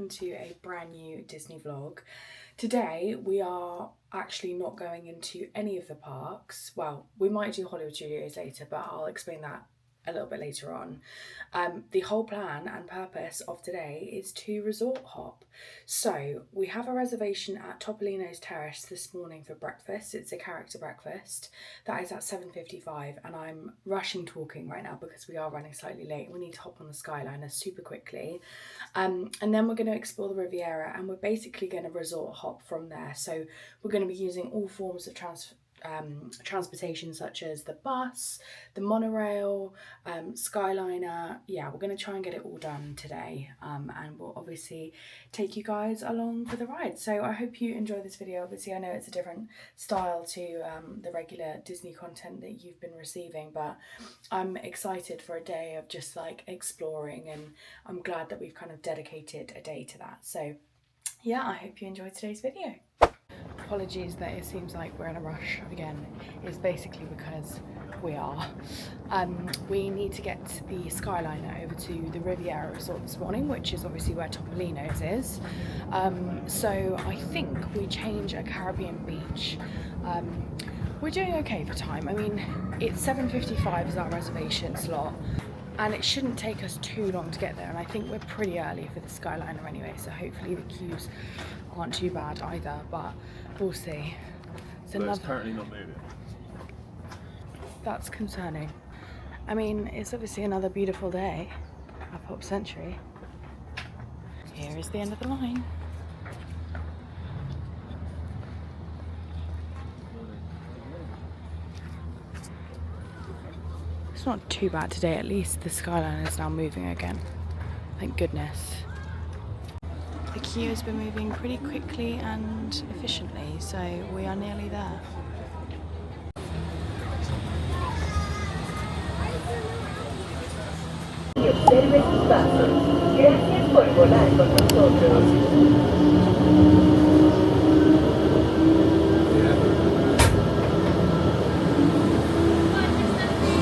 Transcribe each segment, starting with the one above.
welcome to a brand new Disney vlog. Today we are actually not going into any of the parks. Well, we might do Hollywood Studios later, but I'll explain that a little bit later on. The whole plan and purpose of today is to resort hop. So we have a reservation at Topolino's Terrace this morning for breakfast. It's a character breakfast. That is at 7:55, and I'm rushing talking right now because we are running slightly late. We need to hop on the Skyliner super quickly. And then we're going to explore the Riviera, and we're basically going to resort hop from there. So we're going to be using all forms of transportation, such as the bus, the monorail, Skyliner. Yeah, we're going to try and get it all done today, and we'll obviously take you guys along for the ride. So I hope you enjoy this video. Obviously I know it's a different style to the regular Disney content that you've been receiving, but I'm excited for a day of just like exploring, and I'm glad that we've kind of dedicated a day to that. So yeah, I hope you enjoy today's video. Apologies that it seems like we're in a rush again. It's basically because we are. We need to get the Skyliner over to the Riviera Resort this morning, which is obviously where Topolino's is. So I think we change a Caribbean beach. We're doing okay for time. I mean, it's 7:55 is our reservation slot, and it shouldn't take us too long to get there, and I think we're pretty early for the Skyliner anyway, so hopefully the queues aren't too bad either, but we'll see. It's currently not moving. That's concerning. I mean, it's obviously another beautiful day at Pop Century. Here is the end of the line. It's not too bad today, at least the Skyliner is now moving again. Thank goodness. The queue has been moving pretty quickly and efficiently, so we are nearly there. Gracias por volar con nosotros.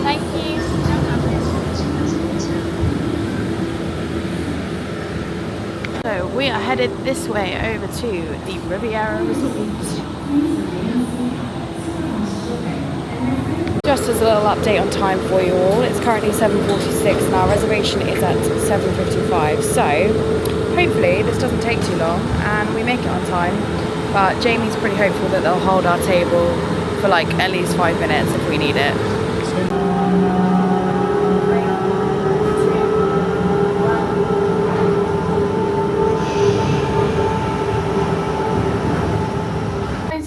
Thank you. So we are headed this way over to the Riviera Resort. Just as a little update on time for you all, it's currently 7:46 and our reservation is at 7:55. So hopefully this doesn't take too long and we make it on time. But Jamie's pretty hopeful that they'll hold our table for like at least 5 minutes if we need it.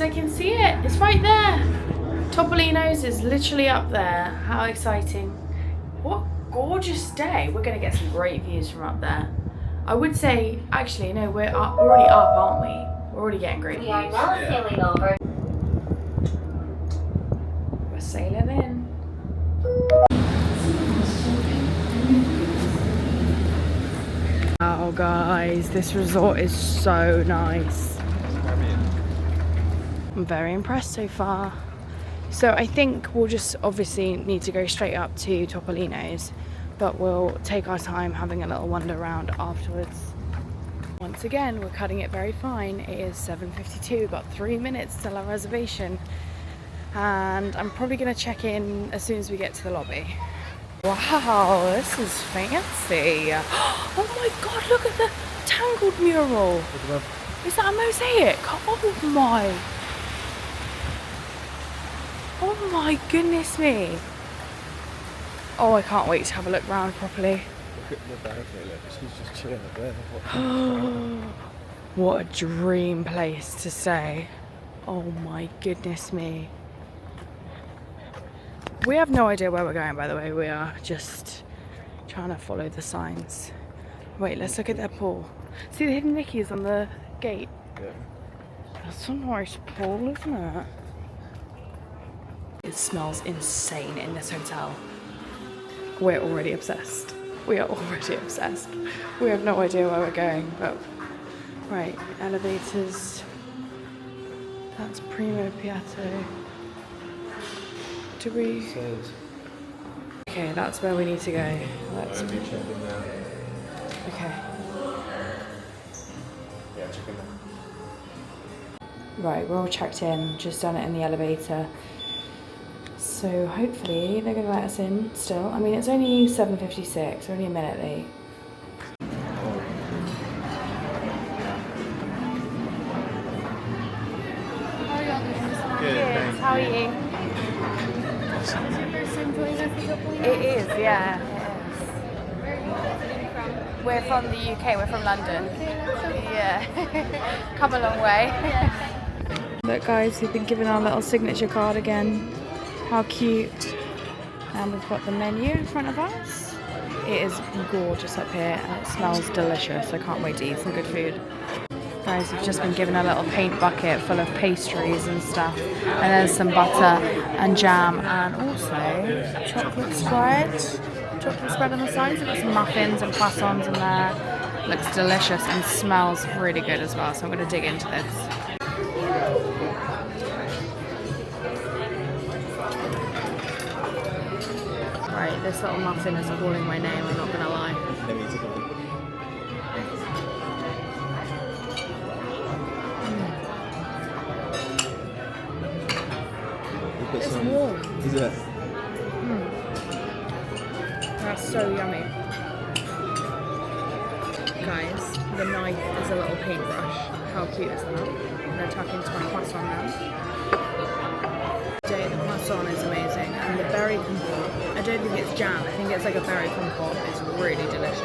I can see it, it's right there. Topolino's is literally up there. How exciting. What gorgeous day. We're gonna get some great views from up there. I would say, actually, no, we're already up, aren't we? We're already getting great views. We are now sailing over. We're sailing in. Wow, guys, this resort is so nice. I'm very impressed so far. So I think we'll just obviously need to go straight up to Topolino's, but we'll take our time having a little wander around afterwards. Once again, we're cutting it very fine. It is 7:52, we've got 3 minutes till our reservation, and I'm probably gonna check in as soon as we get to the lobby. Wow, this is fancy. Oh my God, look at the Tangled mural. Is that a mosaic? Oh my goodness me. Oh, I can't wait to have a look round properly. Look at the balcony, look, she's just chilling up there. What a dream place to stay. Oh my goodness me. We have no idea where we're going, by the way. We are just trying to follow the signs. Wait, let's look at their pool. See the hidden Mickeys on the gate? Yeah. That's a nice pool, isn't it? It smells insane in this hotel. We're already obsessed. We are already obsessed. We have no idea where we're going, but right, elevators. That's Primo Piatto. Do we? Okay, that's where we need to go. Let's... Let me check in there. Okay. Right, we're all checked in, just done it in the elevator. So hopefully they're going to let us in still. I mean, it's only 7:56, we're only a minute late. Good, How are you? It is, yeah. We're from the UK, we're from London. Yeah. Come a long way. Look guys, we've been given our little signature card again. How cute. And we've got the menu in front of us. It is gorgeous up here and it smells delicious. I can't wait to eat some good food. Guys, we've just been given a little paint bucket full of pastries and stuff. And there's some butter and jam and also chocolate spread. Chocolate spread on the sides. We've got some muffins and croissants in there. Looks delicious and smells really good as well. So I'm going to dig into this. Right, this little muffin is calling my name, I'm not going to lie. It's warm. Is it? That's so yummy. Guys, the knife is a little paintbrush. How cute is that? I'm going to tuck into my croissant now. The croissant is amazing. And the berry compote, I don't think it's jam, I think it's like a berry compote. It's really delicious.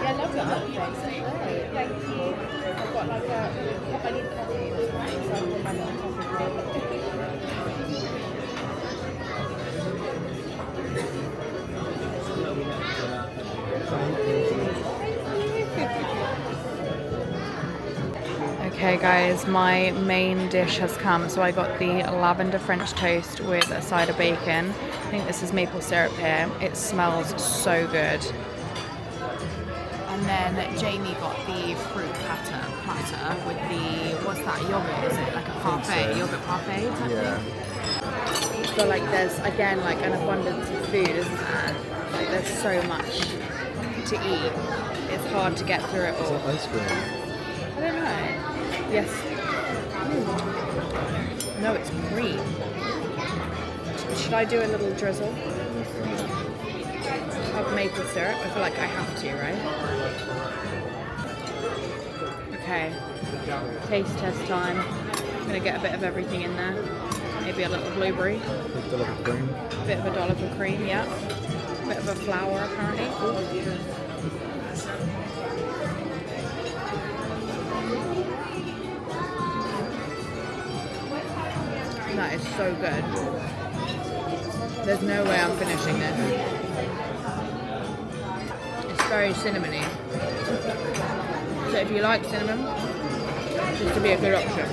Yeah, I love your outfit. Thank you. I've got like I need coffee this morning, so I'll put my little coffee. Okay guys, my main dish has come. So I got the lavender French toast with a side of bacon. I think this is maple syrup here. It smells so good. And then Jamie got the fruit platter with the, what's that, yogurt, is it? Like a parfait, yogurt parfait type thing? So like there's, again, like an abundance of food, isn't there? Like there's so much to eat. It's hard to get through it all. Is it ice cream? I don't know. Yes. No, it's cream. Should I do a little drizzle of maple syrup? I feel like I have to, right? Okay. Taste test time. I'm gonna get a bit of everything in there. Maybe a little blueberry. A dollop of cream. A bit of a dollop of cream, yeah. A bit of a flour, apparently. That is so good. There's no way I'm finishing this. It's very cinnamony. So if you like cinnamon, this could be a good option.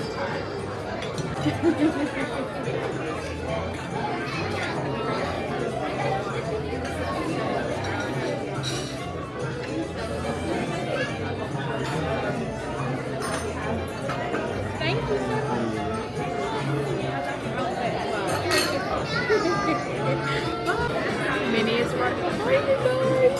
Thank you. Minnie is right behind you.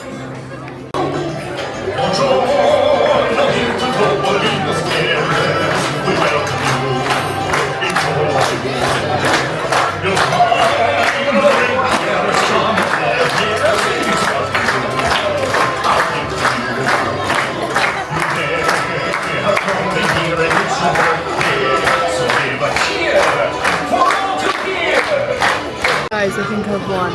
Guys, I think I've won.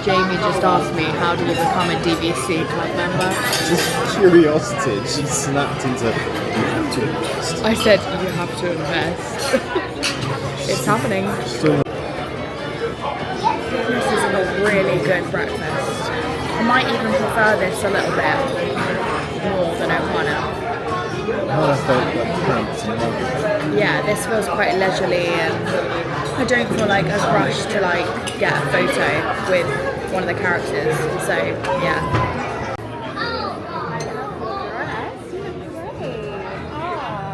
Jamie just asked me, how do you become a DVC club member? Just curiosity. She snapped into, you have to invest. I said, you have to invest. It's happening. This is a really good breakfast. I might even prefer this a little bit more than O'Connor. I felt like cramped and lovely. Yeah, this feels quite leisurely and I don't feel like as rushed to like get a photo with one of the characters. So yeah. Oh,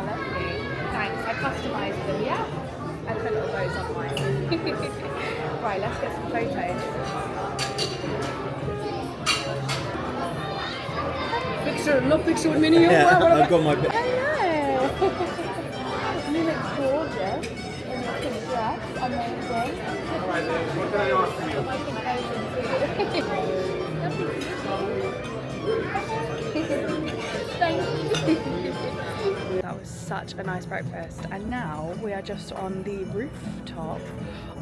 lovely. Thanks. I customised them, yeah? I put little bows on mine. Right, let's get some photos. picture, love picture with me and you. Yeah, I've got my bit. Hello! You look gorgeous in your pink dress. Amazing. Thank you. That was such a nice breakfast, and now we are just on the rooftop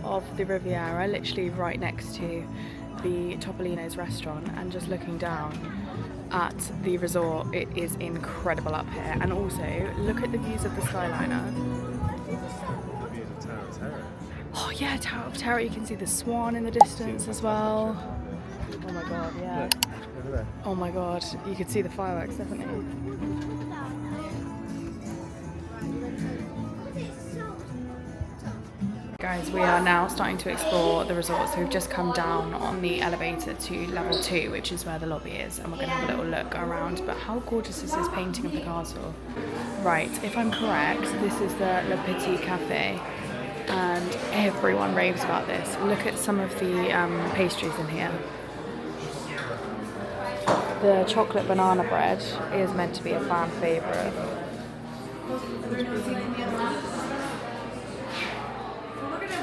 of the Riviera, literally right next to the Topolino's restaurant, and just looking down at the resort. It is incredible up here, and also look at the views of the Skyliner. Oh yeah, Tower of Terror. You can see the swan in the distance as well. Oh my god, yeah. Oh my god, you could see the fireworks definitely. Guys, we are now starting to explore the resort, so we've just come down on the elevator to level 2, which is where the lobby is, and we're going to have a little look around. But how gorgeous is this painting of the castle? Right, if I'm correct, this is the Le Petit Café, and everyone raves about this. Look at some of the pastries in here. The chocolate banana bread is meant to be a fan favourite.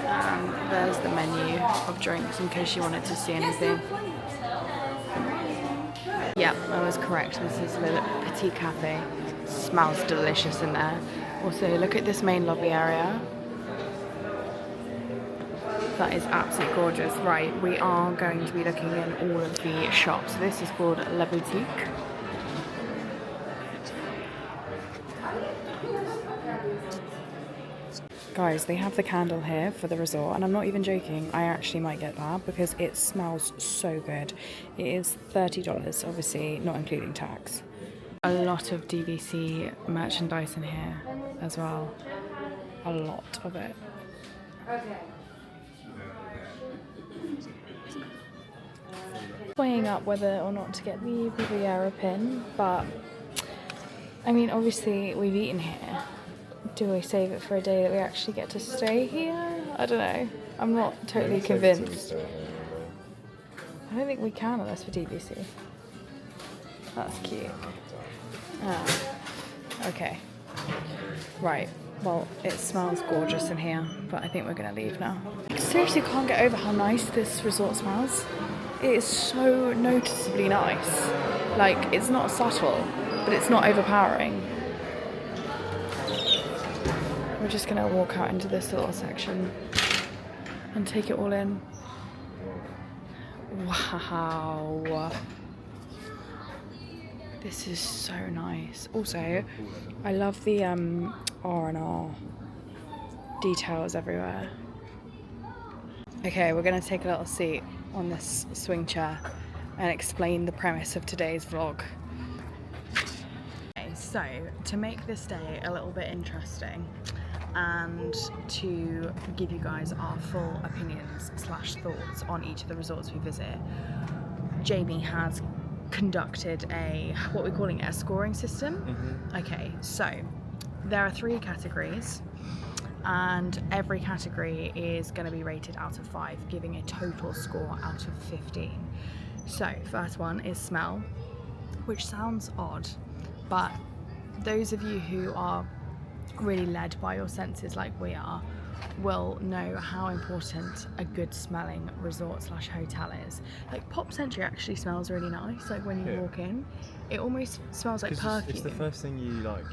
And there's the menu of drinks in case you wanted to see anything. Yep, I was correct. This is Le Petit Café. Smells delicious in there. Also, look at this main lobby area. That is absolutely gorgeous. Right, we are going to be looking in all of the shops. This is called La Boutique. Guys, they have the candle here for the resort, and I'm not even joking, I actually might get that because it smells so good. It is $30, obviously not including tax. A lot of DVC merchandise in here as well. A lot of it. Weighing up whether or not to get the Riviera pin, but I mean, obviously we've eaten here. Do we save it for a day that we actually get to stay here? I don't know. I'm not totally convinced. I don't think we can unless for DVC. That's cute. Ah, okay. Right. Well, it smells gorgeous in here, but I think we're going to leave now. I seriously can't get over how nice this resort smells. It is so noticeably nice. Like, it's not subtle, but it's not overpowering. We're just going to walk out into this little section and take it all in. Wow. This is so nice. Also, I love the R&R details everywhere. Okay, we're going to take a little seat on this swing chair and explain the premise of today's vlog. Okay, so to make this day a little bit interesting and to give you guys our full opinions / thoughts on each of the resorts we visit, Jamie has conducted what we're calling a scoring system. Okay, so there are 3 categories, and every category is going to be rated out of 5, giving a total score out of 15. So first one is smell, which sounds odd, but those of you who are really led by your senses like we are will know how important a good smelling resort / hotel is. Like Pop Century actually smells really nice. Like when you walk in, it almost smells like perfume. It's the first thing you like.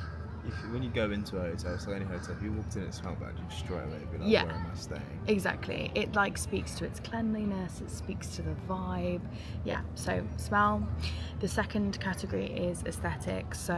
When you go into a hotel, so any hotel, if you walked in and it smelled bad, you'd straight away be like, yeah, where am I staying? Exactly. It like speaks to its cleanliness, it speaks to the vibe. Yeah, so smell. The second category is aesthetic, so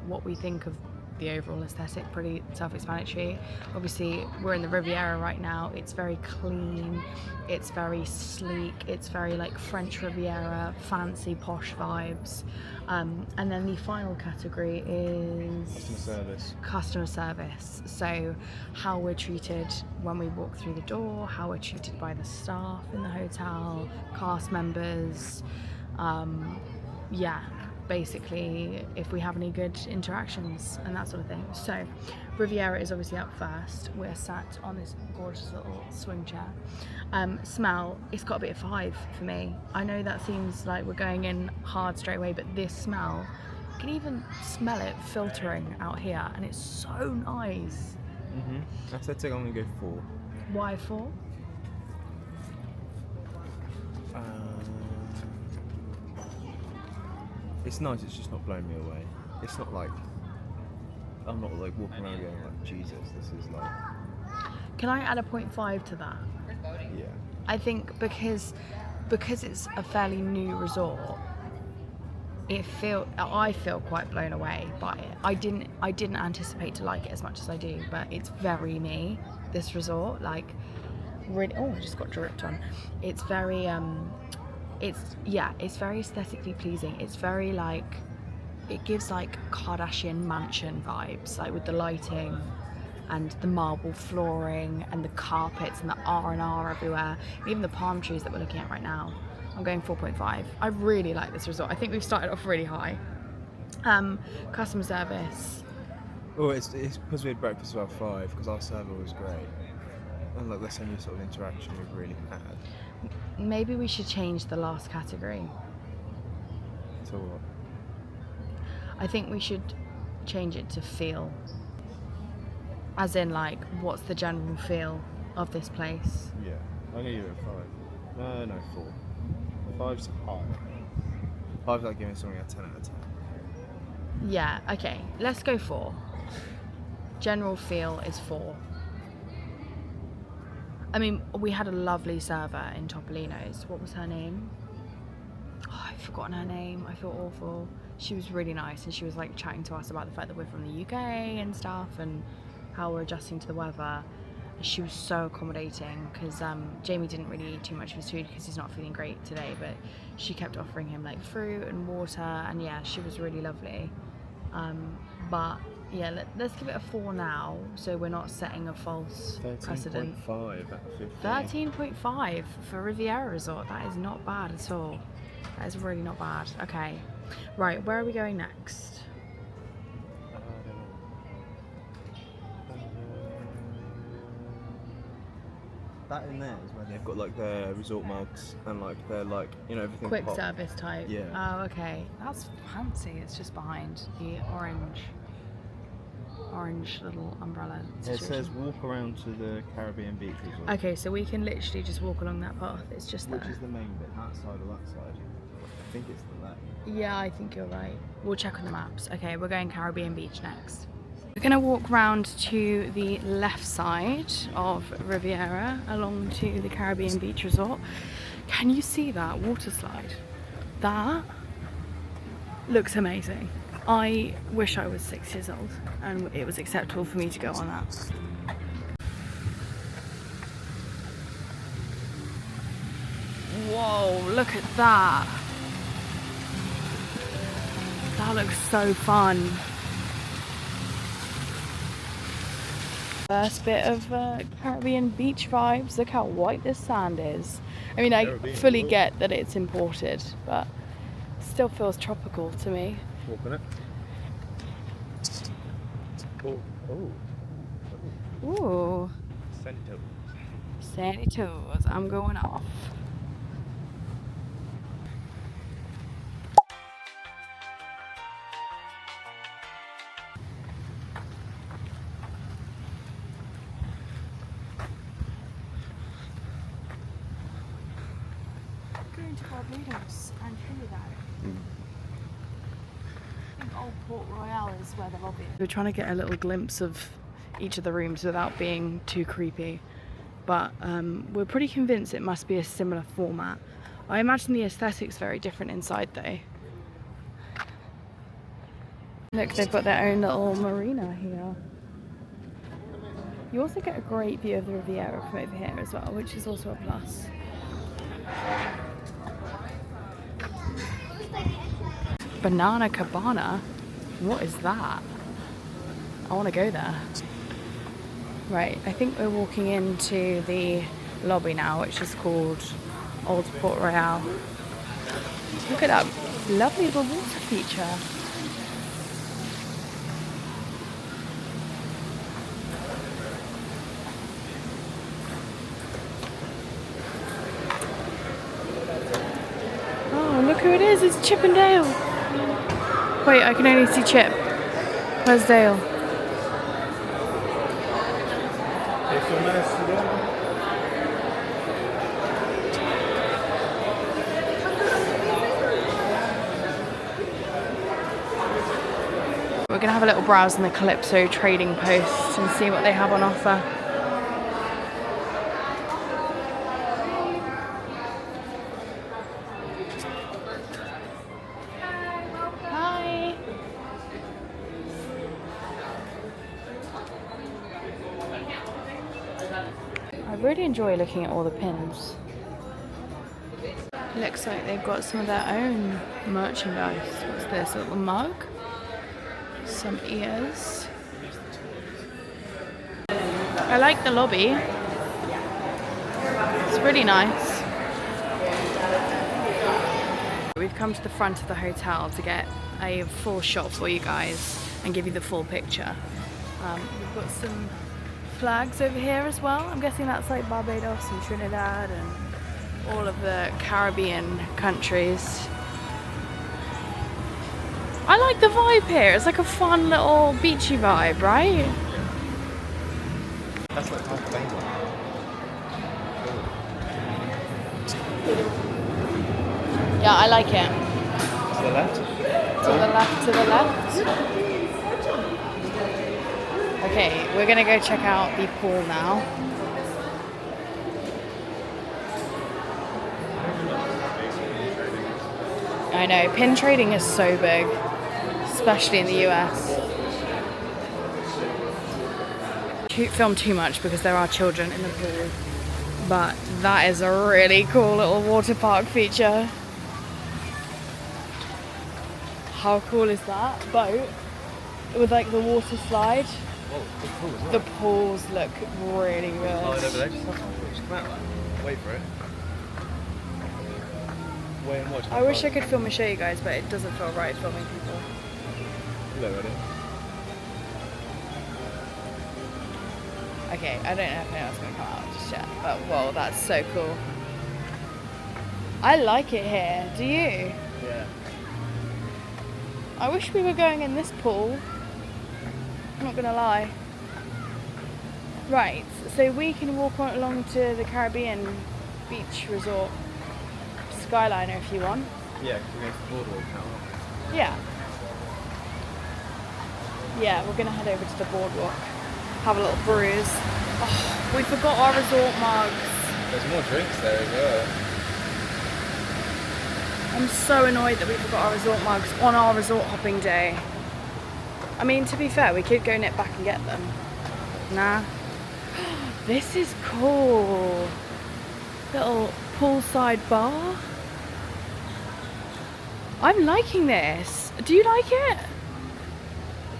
what we think of the overall aesthetic, pretty self-explanatory. Obviously we're in the Riviera right now. It's very clean, it's very sleek, it's very like French Riviera, fancy posh vibes. And then the final category is customer service. So how we're treated when we walk through the door, how we're treated by the staff in the hotel, cast members, yeah, basically if we have any good interactions and that sort of thing. So Riviera is obviously up first. We're sat on this gorgeous little swing chair. Smell, it's got to be a 5 for me. I know that seems like we're going in hard straight away, but this smell You can even smell it filtering out here, and it's so nice. Aesthetic, I'm gonna go 4. Why 4? It's nice, it's just not blowing me away. It's not like, I'm not like walking around going like, Jesus, this is like... Can I add a 0.5 to that? Yeah. I think because it's a fairly new resort, I feel quite blown away by it. I didn't anticipate to like it as much as I do, but it's very me, this resort. Like, really, oh, I just got dripped on. It's very it's very aesthetically pleasing. It's very like, it gives like Kardashian mansion vibes, like with the lighting and the marble flooring and the carpets and the R&R everywhere, even the palm trees that we're looking at right now. I'm going 4.5. I really like this resort. I think we've started off really high. Customer service. Oh, it's because we had breakfast about 5, because our server was great. And like, that's the only sort of interaction we've really had. Maybe we should change the last category. So what? I think we should change it to feel. As in, like, what's the general feel of this place? Yeah, I'm gonna give it a 5. No, 4. 5's high. 5's like giving something a 10 out of 10. Yeah, okay, let's go 4. General feel is 4. I mean, we had a lovely server in Topolino's. What was her name? Oh, I've forgotten her name. I feel awful. She was really nice, and she was like chatting to us about the fact that we're from the UK and stuff, and how we're adjusting to the weather. She was so accommodating, because Jamie didn't really eat too much of his food because he's not feeling great today, but she kept offering him like fruit and water, and yeah, she was really lovely. But yeah, let's give it a 4 now, so we're not setting a false precedent. 13.5 out of 15. 13.5 for Riviera Resort. That is not bad at all. That is really not bad. Okay, right, where are we going next? That in there is where they've got like their resort mugs and like their, like, you know, everything. Quick pop. service type. Yeah. Oh, okay. That's fancy. It's just behind the orange little umbrella situation. It says walk around to the Caribbean beach resort. Okay, so we can literally just walk along that path. It's just Which there. is the main bit, that side or that side? I think it's the left. Yeah, I think you're right. We'll check on the maps. Okay, we're going Caribbean Beach next. We're going to walk round to the left side of Riviera along to the Caribbean Beach Resort. Can you see that water slide? That looks amazing. I wish I was 6 years old and it was acceptable for me to go on that. Whoa, look at that. That looks so fun. First bit of Caribbean beach vibes. Look how white this sand is. I mean, I fully get that it's imported, but it still feels tropical to me. Walk on it. Oh. Ooh. Sandy toes. Sandy toes. I'm going off. Going to Barbados and Trinidad. I think Old Port Royal is where the lobby is. We're trying to get a little glimpse of each of the rooms without being too creepy, but we're pretty convinced it must be a similar format. I imagine the aesthetic's very different inside though. Look, they've got their own little marina here. You also get a great view of the Riviera from over here as well, which is also a plus. Banana Cabana? What is that? I want to go there. Right, I think we're walking into the lobby now, which is called Old Port Royal. Look at that lovely little water feature. Oh, look who it is, it's Chip and Dale. Wait, I can only see Chip. Where's Dale? We're going to have a little browse in the Calypso trading post and see what they have on offer. Hi! I really enjoy looking at all the pins. Looks like they've got some of their own merchandise. What's this, a little mug? Some ears. I like the lobby. It's really nice. We've come to the front of the hotel to get a full shot for you guys and give you the full picture. We've got some flags over here as well. I'm guessing that's like Barbados and Trinidad and all of the Caribbean countries. I like the vibe here. It's like a fun little beachy vibe, right? That's like half the Yeah, I like it. To the left? To the left, to the left. Okay, we're gonna go check out the pool now. I know, pin trading is so big, especially in the US. Can't film too much because there are children in the pool, but that is a really cool little water park feature. How cool is that? Boat with like the water slide. Oh, the pool as well. The pools look really good. Oh, over there, just come out. Wait for it. Wait and watch. I wish I could film and show you guys, but it doesn't feel right filming people. Look at it. Okay, I don't know if anyone's going to come out just yet, but whoa, that's so cool. I like it here, do you? Yeah. I wish we were going in this pool. I'm not going to lie. Right, so we can walk on along to the Caribbean beach resort Skyliner if you want. Yeah, because we're going to Boardwalk now. Yeah. Yeah, we're going to head over to the Boardwalk. Have a little bruise. Oh, we forgot our resort mugs. There's more drinks there as well. I'm so annoyed that we forgot our resort mugs on our resort hopping day. I mean, to be fair, we could go nip back and get them. Nah. This is cool. Little poolside bar. I'm liking this. Do you like it?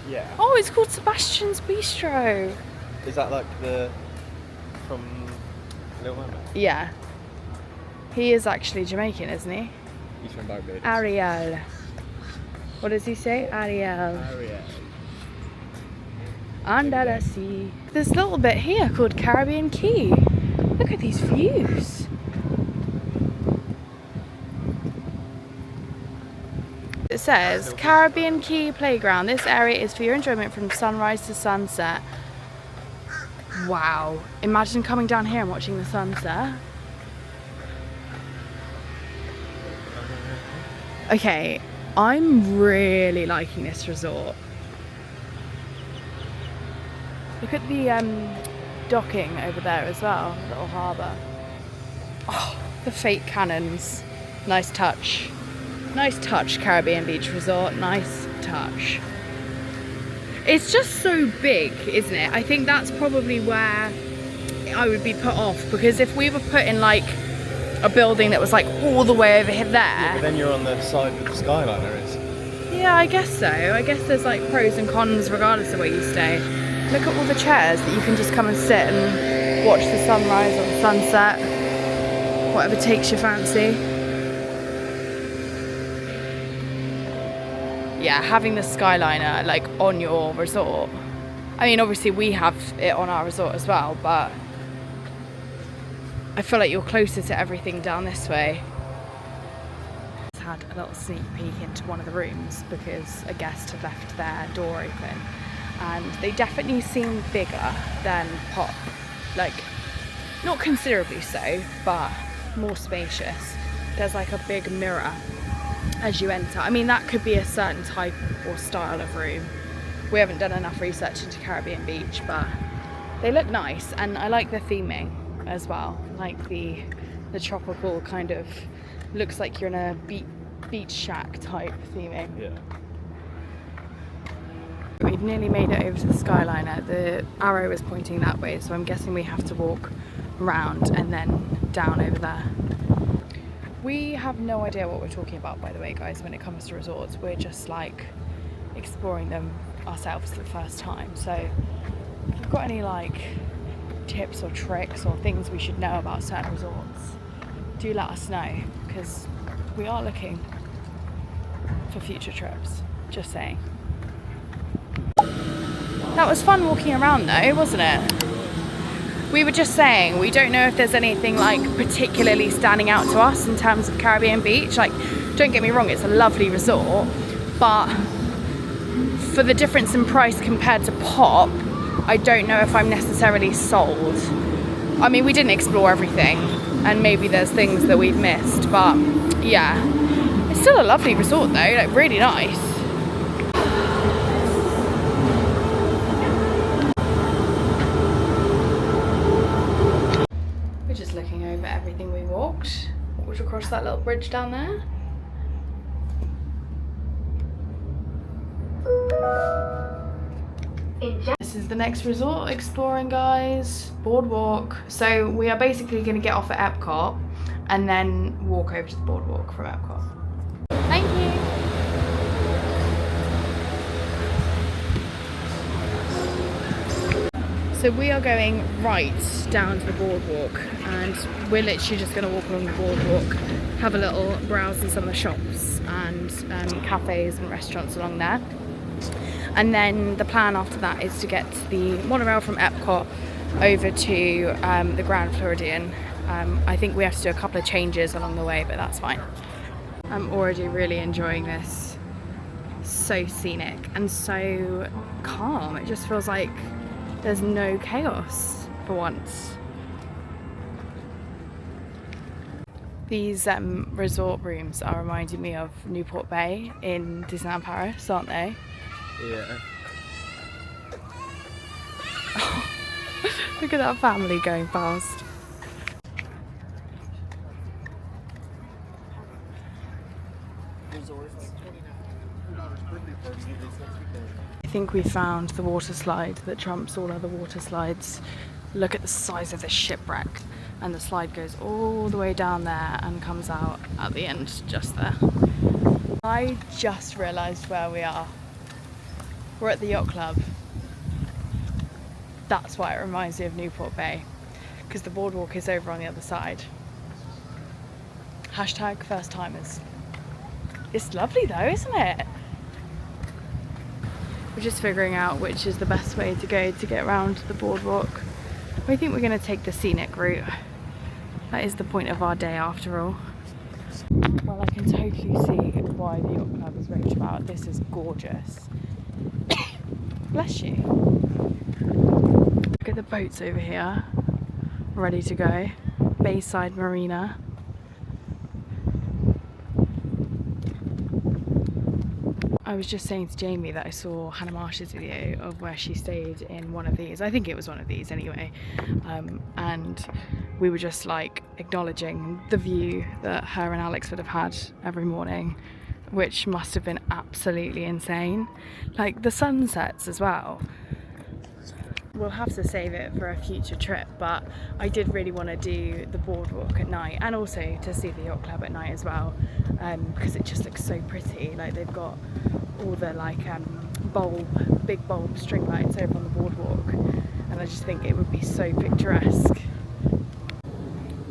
Yeah. Oh, it's called Sebastian's Bistro. Is that like the from Little Mermaid? Yeah. He is actually Jamaican, isn't he? He's from Barbados. Ariel. What does he say? Ariel. Ariel. Under the sea. There's a little bit here called Caribbean Key. Look at these views. It says Caribbean Key Playground. This area is for your enjoyment from sunrise to sunset. Wow. Imagine coming down here and watching the sunset. Okay, I'm really liking this resort. Look at the docking over there as well, little harbour. Oh, the fake cannons. Nice touch. Nice touch, Caribbean Beach Resort. Nice touch. It's just so big, isn't it? I think that's probably where I would be put off, because if we were put in like a building that was like all the way over here there. Yeah, but then you're on the side that the Skyliner is. Yeah, I guess so. I guess there's like pros and cons regardless of where you stay. Look at all the chairs that you can just come and sit and watch the sunrise or the sunset. Whatever takes your fancy. Yeah, having the Skyliner like on your resort. I mean, obviously we have it on our resort as well, but I feel like you're closer to everything down this way. Let's had a little sneak peek into one of the rooms because a guest had left their door open, and they definitely seem bigger than Pop, like not considerably so, but more spacious. There's like a big mirror as you enter. I mean, that could be a certain type or style of room. We haven't done enough research into Caribbean Beach, but they look nice, and I like the theming as well, like the tropical kind of, looks like you're in a beach shack type theming. Yeah. We've nearly made it over to the Skyliner. The arrow is pointing that way, so I'm guessing we have to walk around and then down over there. We have no idea what we're talking about, by the way, guys, when it comes to resorts. We're just like exploring them ourselves for the first time. So if you've got any like tips or tricks or things we should know about certain resorts, do let us know, because we are looking for future trips. Just saying. That was fun walking around though, wasn't it? We were just saying, we don't know if there's anything like particularly standing out to us in terms of Caribbean Beach. Like, don't get me wrong, it's a lovely resort, but for the difference in price compared to Pop, I don't know if I'm necessarily sold. I mean, we didn't explore everything, and maybe there's things that we've missed, but yeah, it's still a lovely resort though, like really nice. We're just looking over everything we walked across that little bridge down there. This is the next resort exploring, guys. Boardwalk. So we are basically going to get off at Epcot and then walk over to the boardwalk from Epcot. Thank you. So we are going right down to the boardwalk, and we're literally just going to walk along the boardwalk, have a little browse in some of the shops and cafes and restaurants along there. And then the plan after that is to get the monorail from Epcot over to the Grand Floridian. I think we have to do a couple of changes along the way, but that's fine. I'm already really enjoying this. So scenic and so calm. It just feels like there's no chaos for once. These resort rooms are reminding me of Newport Bay in Disneyland Paris, aren't they? Yeah. Look at that family going past. I think we found the water slide that trumps all other water slides. Look at the size of this shipwreck, and the slide goes all the way down there and comes out at the end just there. I just realised where we are. We're at the Yacht Club. That's why it reminds me of Newport Bay, because the boardwalk is over on the other side. Hashtag first timers. It's lovely though, isn't it? We're just figuring out which is the best way to go to get around the boardwalk. We think we're going to take the scenic route. That is the point of our day after all. Well, I can totally see why the Yacht Club is raved about. This is gorgeous. Bless you. Look at the boats over here, ready to go. Bayside Marina. I was just saying to Jamie that I saw Hannah Marsh's video of where she stayed in one of these. I think it was one of these anyway. And we were just like acknowledging the view that her and Alex would have had every morning, which must have been absolutely insane. Like the sunsets as well. We'll have to save it for a future trip, but I did really want to do the boardwalk at night, and also to see the Yacht Club at night as well, because it just looks so pretty. Like they've got all the like big bulb string lights over on the boardwalk, and I just think it would be so picturesque.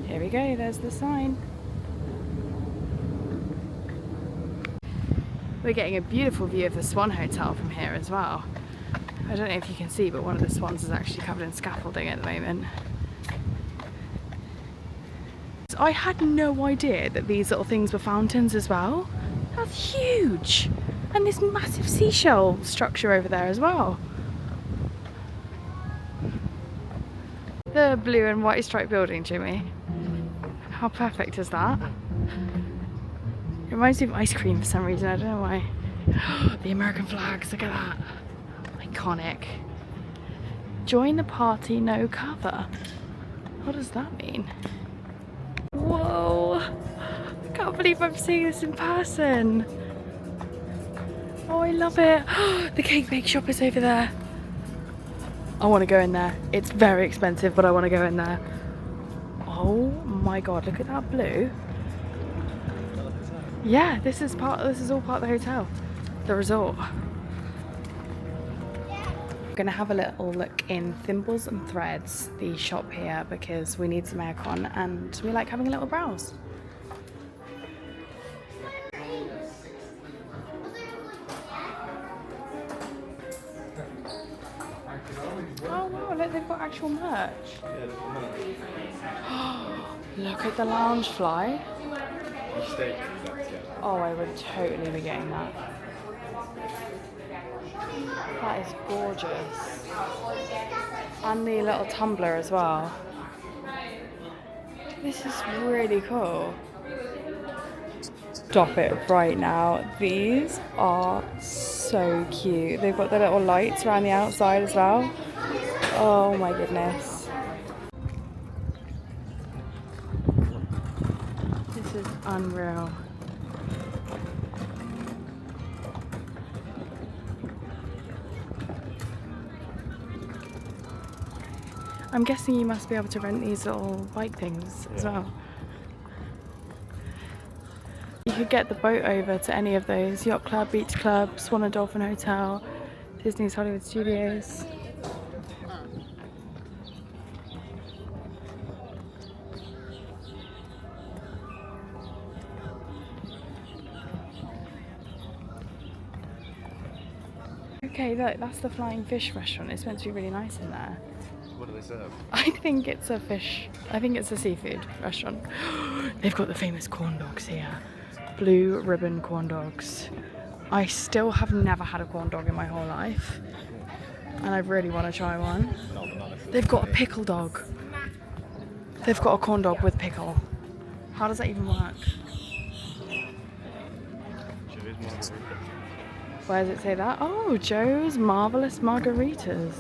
Here we go, there's the sign. We're getting a beautiful view of the Swan Hotel from here as well. I don't know if you can see, but one of the swans is actually covered in scaffolding at the moment. I had no idea that these little things were fountains as well. That's huge. And this massive seashell structure over there as well. The blue and white striped building, Jimmy. How perfect is that? It reminds me of ice cream for some reason, I don't know why. The American flags, look at that. Iconic. Join the party, no cover. What does that mean? Whoa! I can't believe I'm seeing this in person. Oh, I love it. The cake bake shop is over there. I want to go in there. It's very expensive, but I want to go in there. Oh my god, look at that blue. Yeah, this is all part of the hotel. The resort. We're gonna have a little look in Thimbles and Threads, the shop here, because we need some aircon and we like having a little browse. Oh wow, look, they've got actual merch. Look at the lounge fly. Oh, I would totally be getting that. That is gorgeous. And the little tumbler as well. This is really cool. Stop it right now. These are so cute. They've got the little lights around the outside as well. Oh my goodness. This is unreal. I'm guessing you must be able to rent these little bike things as well. You could get the boat over to any of those. Yacht Club, Beach Club, Swan and Dolphin Hotel, Disney's Hollywood Studios. Okay, look, that's the Flying Fish restaurant. It's meant to be really nice in there. What do they serve? I think it's a seafood restaurant. They've got the famous corn dogs here. Blue ribbon corn dogs. I still have never had a corn dog in my whole life. And I really want to try one. They've got a pickle dog. They've got a corn dog with pickle. How does that even work? Where does it say that? Oh, Joe's Marvelous Margaritas.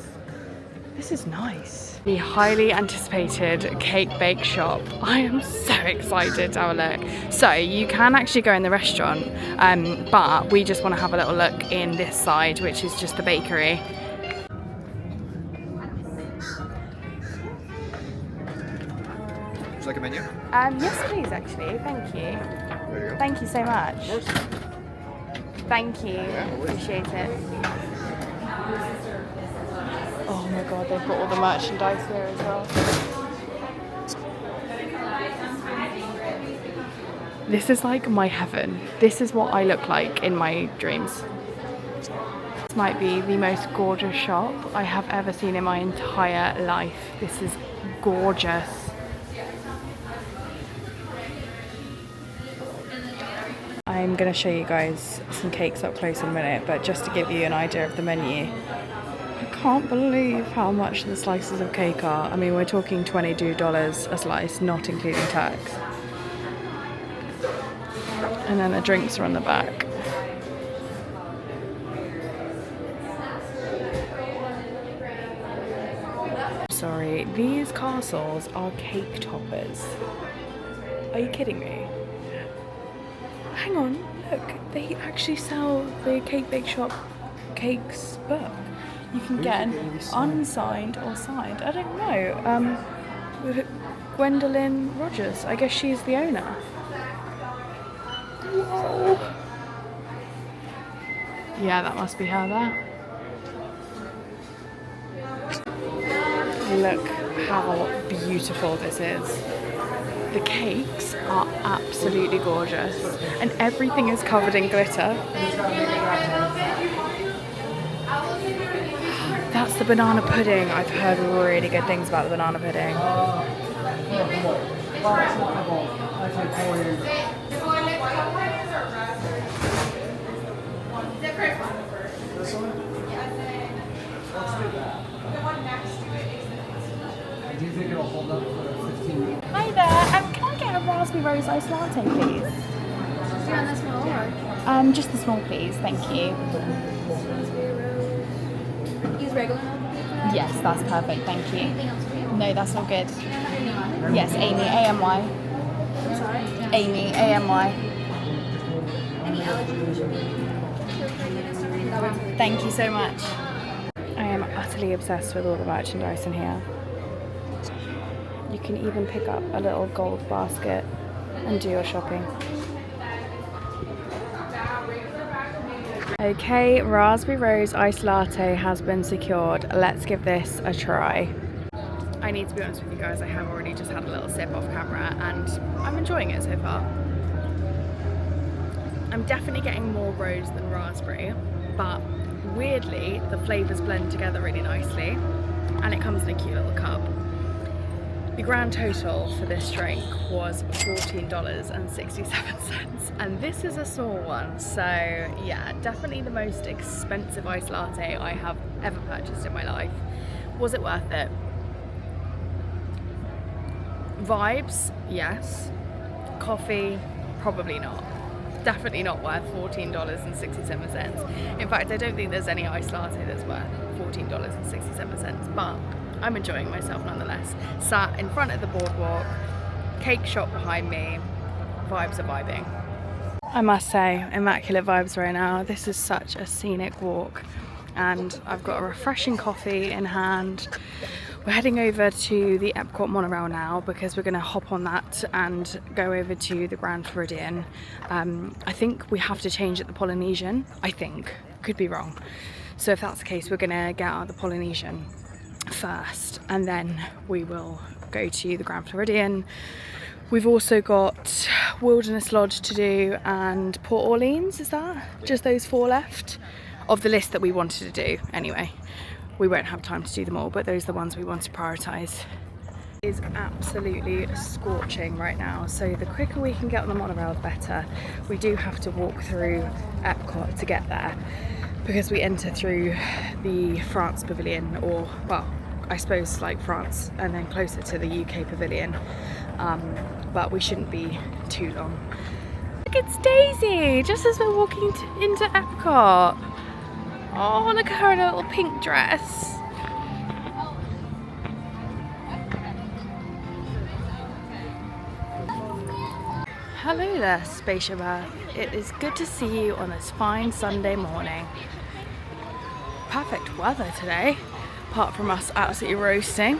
This is nice. The highly anticipated cake bake shop. I am so excited to have a look. So you can actually go in the restaurant, but we just want to have a little look in this side, which is just the bakery. Would you like a menu? Yes, please, actually. Thank you. There you go. Thank you so much. Of course. Thank you. always. Appreciate it. Oh my god, they've got all the merchandise here as well. This is like my heaven. This is what I look like in my dreams. This might be the most gorgeous shop I have ever seen in my entire life. This is gorgeous. I'm going to show you guys some cakes up close in a minute, but just to give you an idea of the menu. I can't believe how much the slices of cake are. I mean, we're talking $22 a slice, not including tax. And then the drinks are on the back. Sorry, these castles are cake toppers. Are you kidding me? Hang on, look, they actually sell the Cake Bake Shop cakes book. You can get an unsigned or signed, I don't know, Gwendolyn Rogers, I guess she's the owner. Whoa! Yeah, that must be her there. Look how beautiful this is. The cakes are absolutely gorgeous and everything is covered in glitter. That's the banana pudding. I've heard really good things about the banana pudding. Hi there. Can I get a raspberry rose iced latte, please? Just the small, please. Thank you. Use regular milk for that? Yes, that's perfect. Thank you. Anything else for you? No, that's all good. Can I have your name? Yes, Amy, AMY. I'm sorry? Amy, AMY. Any allergies we should be filtering against or anything? That one's really Thank you so much. I am utterly obsessed with all the merchandise in here. You can even pick up a little gold basket and do your shopping. Okay, raspberry rose iced latte has been secured. Let's give this a try. I need to be honest with you guys, I have already just had a little sip off camera and I'm enjoying it so far. I'm definitely getting more rose than raspberry, but weirdly the flavours blend together really nicely and it comes in a cute little cup. The grand total for this drink was $14.67 and this is a small one, so yeah, definitely the most expensive iced latte I have ever purchased in my life. Was it worth it? Vibes, yes. Coffee, probably not. Definitely not worth $14.67. In fact, I don't think there's any iced latte that's worth $14.67, but I'm enjoying myself nonetheless. Sat in front of the boardwalk, cake shop behind me, vibes are vibing. I must say, immaculate vibes right now. This is such a scenic walk and I've got a refreshing coffee in hand. We're heading over to the Epcot monorail now because we're going to hop on that and go over to the Grand Floridian. I think we have to change at the Polynesian. I think. Could be wrong. So if that's the case, we're going to get out of the Polynesian first and then we will go to the Grand Floridian. We've also got Wilderness Lodge to do and Port Orleans, is that? Just those 4 left of the list that we wanted to do anyway. We won't have time to do them all, but those are the ones we want to prioritise. It is absolutely scorching right now, so the quicker we can get on the monorail the better. We do have to walk through Epcot to get there because we enter through the France pavilion, or well, I suppose like France and then closer to the UK pavilion, but we shouldn't be too long. Look, it's Daisy, just as we're walking into Epcot. Oh, look at her in a little pink dress. Hello there, Spaceship Earth. It is good to see you on this fine Sunday morning. Perfect weather today, apart from us absolutely roasting.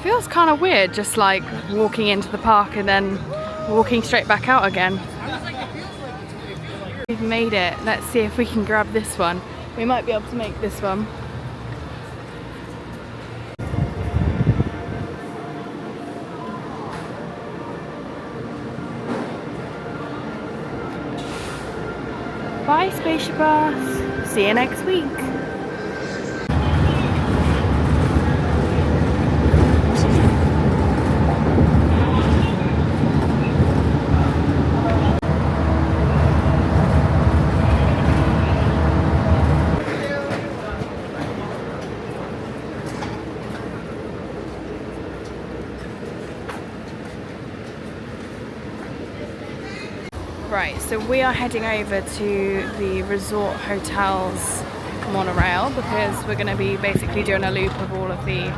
Feels kind of weird just like walking into the park and then walking straight back out again. We've made it. Let's see if we can grab this one. We might be able to make this one. Bye, Spaceship Earth. See you next week. Right, so we are heading over to the Resort Hotels monorail because we're going to be basically doing a loop of all of the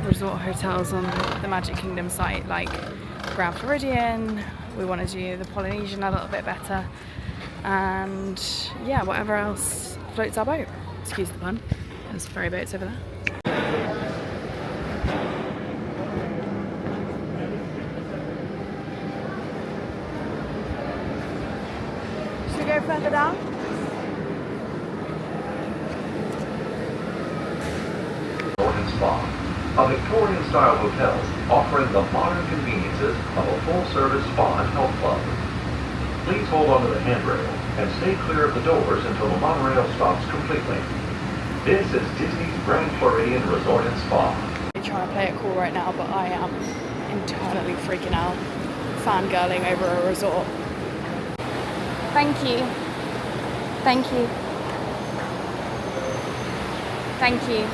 resort hotels on the Magic Kingdom site, like Grand Floridian. We want to do the Polynesian a little bit better, and yeah, whatever else floats our boat. Excuse the pun. There's ferry boats over there. Go further down. Spa. a Victorian-style hotel offering the modern conveniences of a full-service spa and health club. Please hold onto the handrail and stay clear of the doors until the monorail stops completely. This is Disney's Grand Floridian Resort and Spa. I'm trying to play it cool right now, but I am internally freaking out, fangirling over a resort. Thank you. Thank you. Thank you.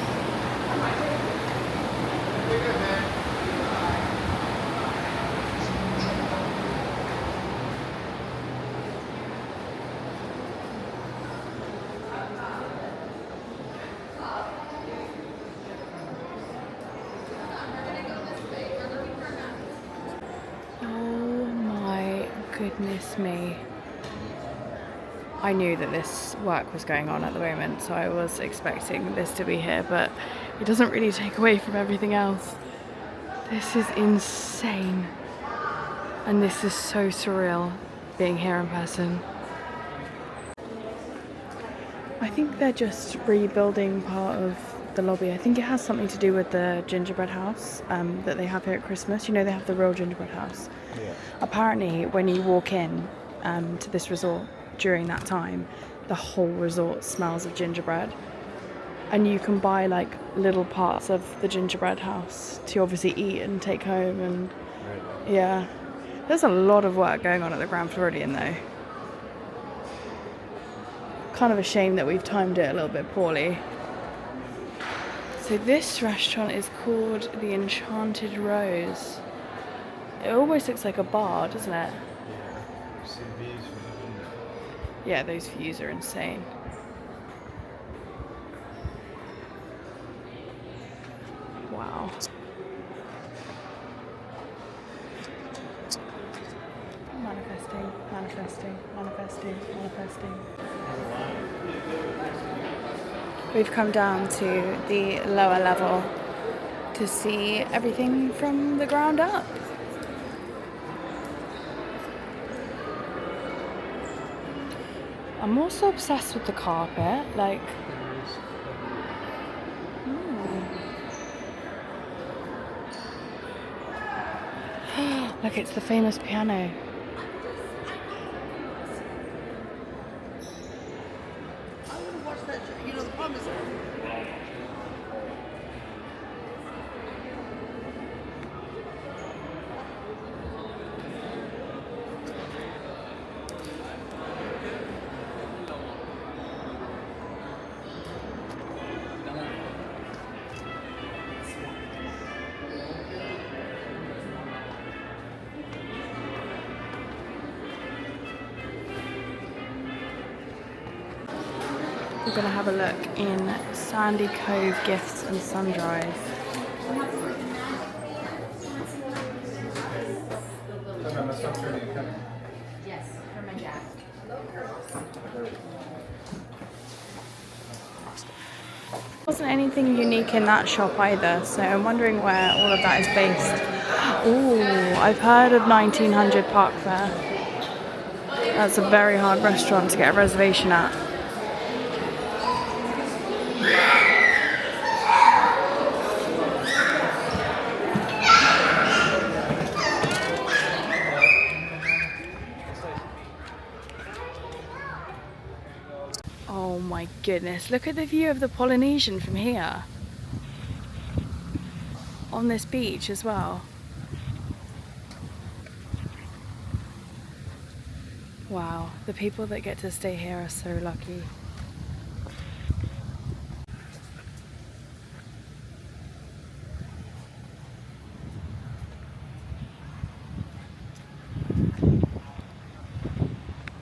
Oh my goodness me. I knew that this work was going on at the moment, so I was expecting this to be here, but it doesn't really take away from everything else. This is insane. And this is so surreal, being here in person. I think they're just rebuilding part of the lobby. I think it has something to do with the gingerbread house that they have here at Christmas. You know, they have the real gingerbread house. Yeah. Apparently, when you walk in to this resort during that time, the whole resort smells of gingerbread. And you can buy like little parts of the gingerbread house to obviously eat and take home. And Really? yeah, there's a lot of work going on at the Grand Floridian though. Kind of a shame that we've timed it a little bit poorly. So this restaurant is called the Enchanted Rose. It almost looks like a bar, doesn't it? Yeah. See the views from the window. Yeah, those views are insane. Wow. Manifesting, manifesting, manifesting, manifesting. We've come down to the lower level to see everything from the ground up. I'm also obsessed with the carpet, like... Look, it's the famous piano. We're going to have a look in Sandy Cove Gifts and Sundries. Yes, from my dad. Wasn't anything unique in that shop either, so I'm wondering where all of that is based. Oh, I've heard of 1900 Park Fair. That's a very hard restaurant to get a reservation at. Oh my goodness, look at the view of the Polynesian from here. On this beach as well. Wow, the people that get to stay here are so lucky.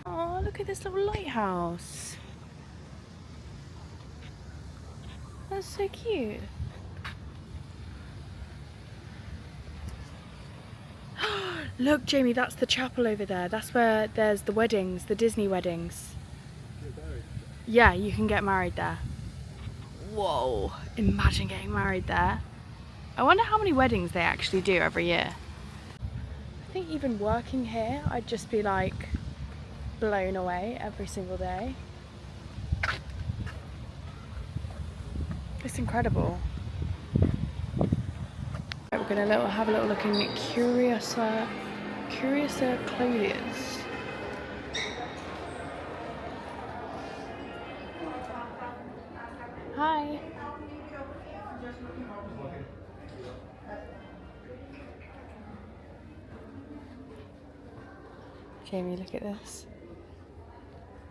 Oh, look at this little lighthouse. That's so cute. Look, Jamie, that's the chapel over there. That's where there's the weddings, the Disney weddings. Yeah, you can get married there. Whoa, imagine getting married there. I wonder how many weddings they actually do every year. I think even working here, I'd just be like blown away every single day. It's incredible. gonna have a little look in Curiouser Clothiers. Hi. Jamie, look at this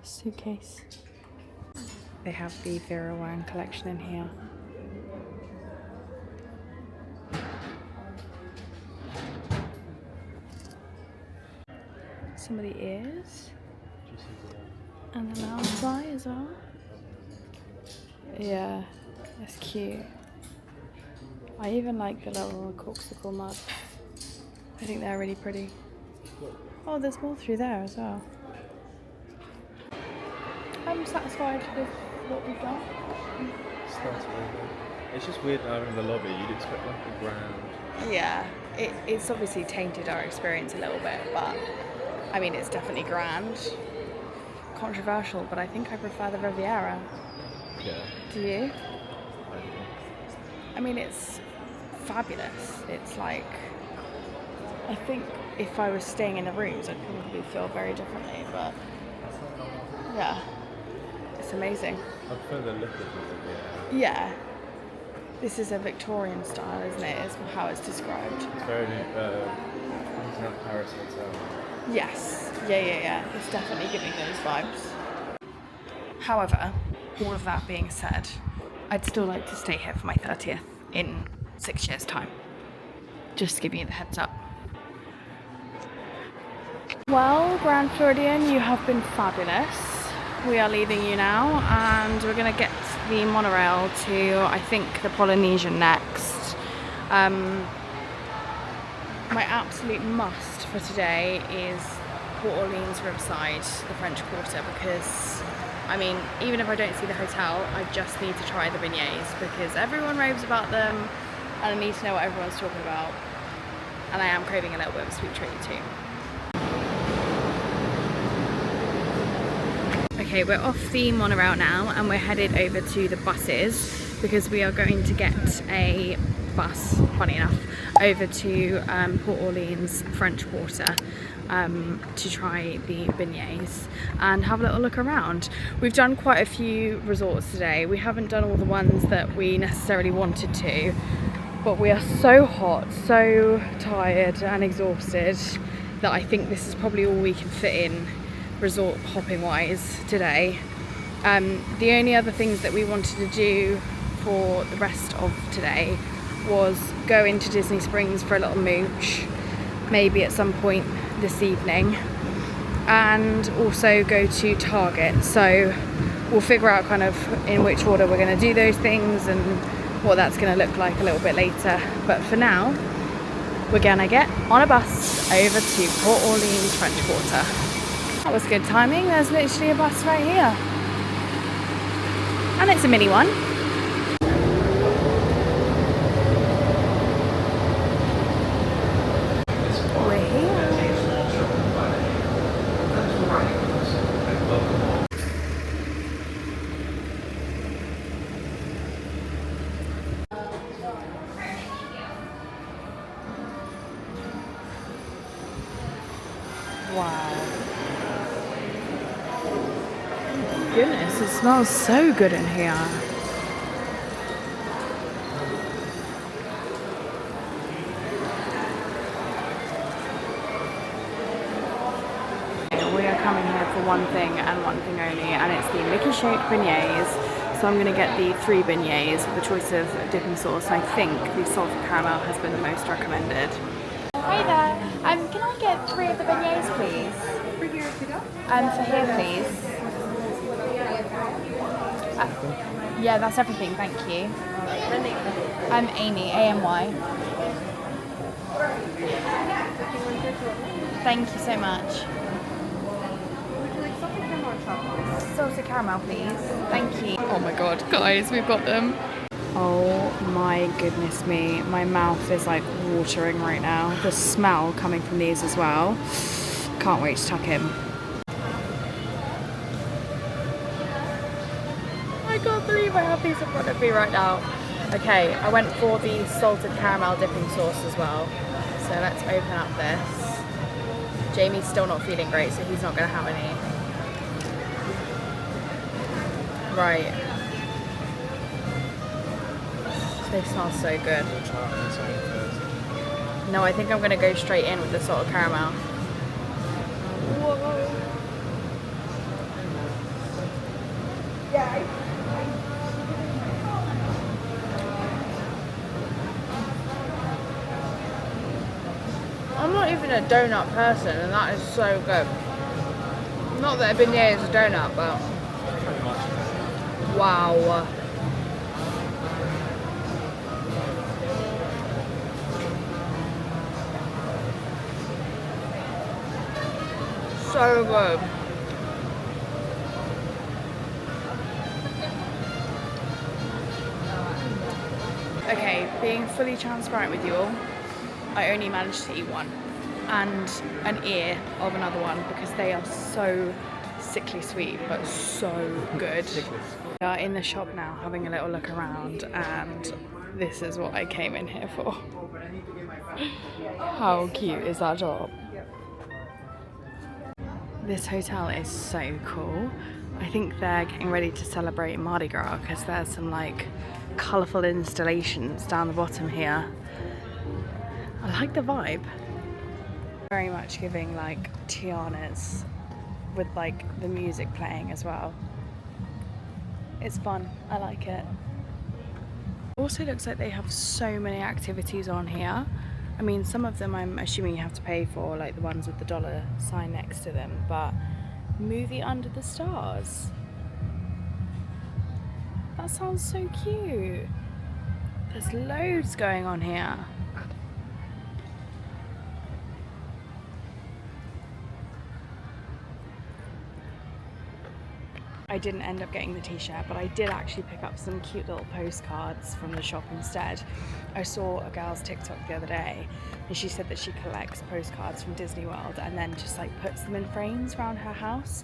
suitcase. They have the Vera Wang collection in here. Some of the ears and the loungefly as well. Yeah, that's cute. I even like the little corksicle mugs. I think they're really pretty. Oh, there's more through there as well. I'm satisfied with what we've done. It's just weird now in the lobby. You'd expect like a grand. Yeah, it's obviously tainted our experience a little bit, but I mean, it's definitely grand. Controversial, but I think I prefer the Riviera. Yeah. Do you? I do. I mean, it's fabulous. It's like, I think if I was staying in the rooms, I'd probably feel very differently, but yeah, it's amazing. I prefer the look of it, Yeah. This is a Victorian style, isn't it? Is how it's described. It's very Terrace hotel. Yes. Yeah. It's definitely giving those vibes. However, all of that being said, I'd still like to stay here for my 30th in 6 years' time. Just to give you the heads up. Well, Grand Floridian, you have been fabulous. We are leaving you now, and we're going to get the monorail to, I think, the Polynesian next. My absolute must for today is Port Orleans Riverside, the French Quarter, because, I mean, even if I don't see the hotel, I just need to try the beignets because everyone raves about them, and I need to know what everyone's talking about. And I am craving a little bit of a sweet treat too. Okay, we're off the monorail now and we're headed over to the buses because we are going to get a bus, funny enough, over to Port Orleans French Quarter to try the beignets and have a little look around. We've done quite a few resorts today. We haven't done all the ones that we necessarily wanted to, but we are so hot, so tired and exhausted that I think this is probably all we can fit in resort hopping wise today. The only other things that we wanted to do for the rest of today was go into Disney Springs for a little mooch, maybe at some point this evening, and also go to Target. So we'll figure out kind of in which order we're going to do those things and what that's going to look like a little bit later. But for now, we're going to get on a bus over to Port Orleans French Quarter. That was good timing. There's literally a bus right here. And it's a mini one. We're here. Wow. Goodness, it smells so good in here. We are coming here for one thing and one thing only, and it's the Mickey shaped beignets. So I'm going to get the 3 beignets with a choice of dipping sauce. I think the salted caramel has been the most recommended. Hi there. Can I get 3 of the beignets, please? For here to go? For here, please. Yeah, that's everything, thank you. Amy, A-M-Y. Thank you so much. Would you like salted caramel or chocolate? Salted caramel, please. Thank you. Oh my god, guys, we've got them. Oh my goodness me, my mouth is like watering right now. The smell coming from these as well. Can't wait to tuck in. I can't believe I have these in front of me right now. Okay, I went for the salted caramel dipping sauce as well. So let's open up this. Jamie's still not feeling great, so he's not going to have any. Right. They smell so good. No, I think I'm going to go straight in with the salted caramel. Whoa. I'm not even a donut person, and that is so good. Not that a beignet is a donut, but wow. So good. Okay, being fully transparent with you all, I only managed to eat one and an ear of another one because they are so sickly sweet but so good. We are in the shop now having a little look around, and this is what I came in here for. How cute is that shop? This hotel is so cool. I think they're getting ready to celebrate Mardi Gras because there's some like colourful installations down the bottom here. I like the vibe. Very much giving like Tiana's with like the music playing as well. It's fun, I like it. Also looks like they have so many activities on here. I mean, some of them I'm assuming you have to pay for, like the ones with the dollar sign next to them, but movie under the stars. That sounds so cute. There's loads going on here. I didn't end up getting the t-shirt, but I did actually pick up some cute little postcards from the shop instead. I saw a girl's TikTok the other day and she said that she collects postcards from Disney World and then just like puts them in frames around her house.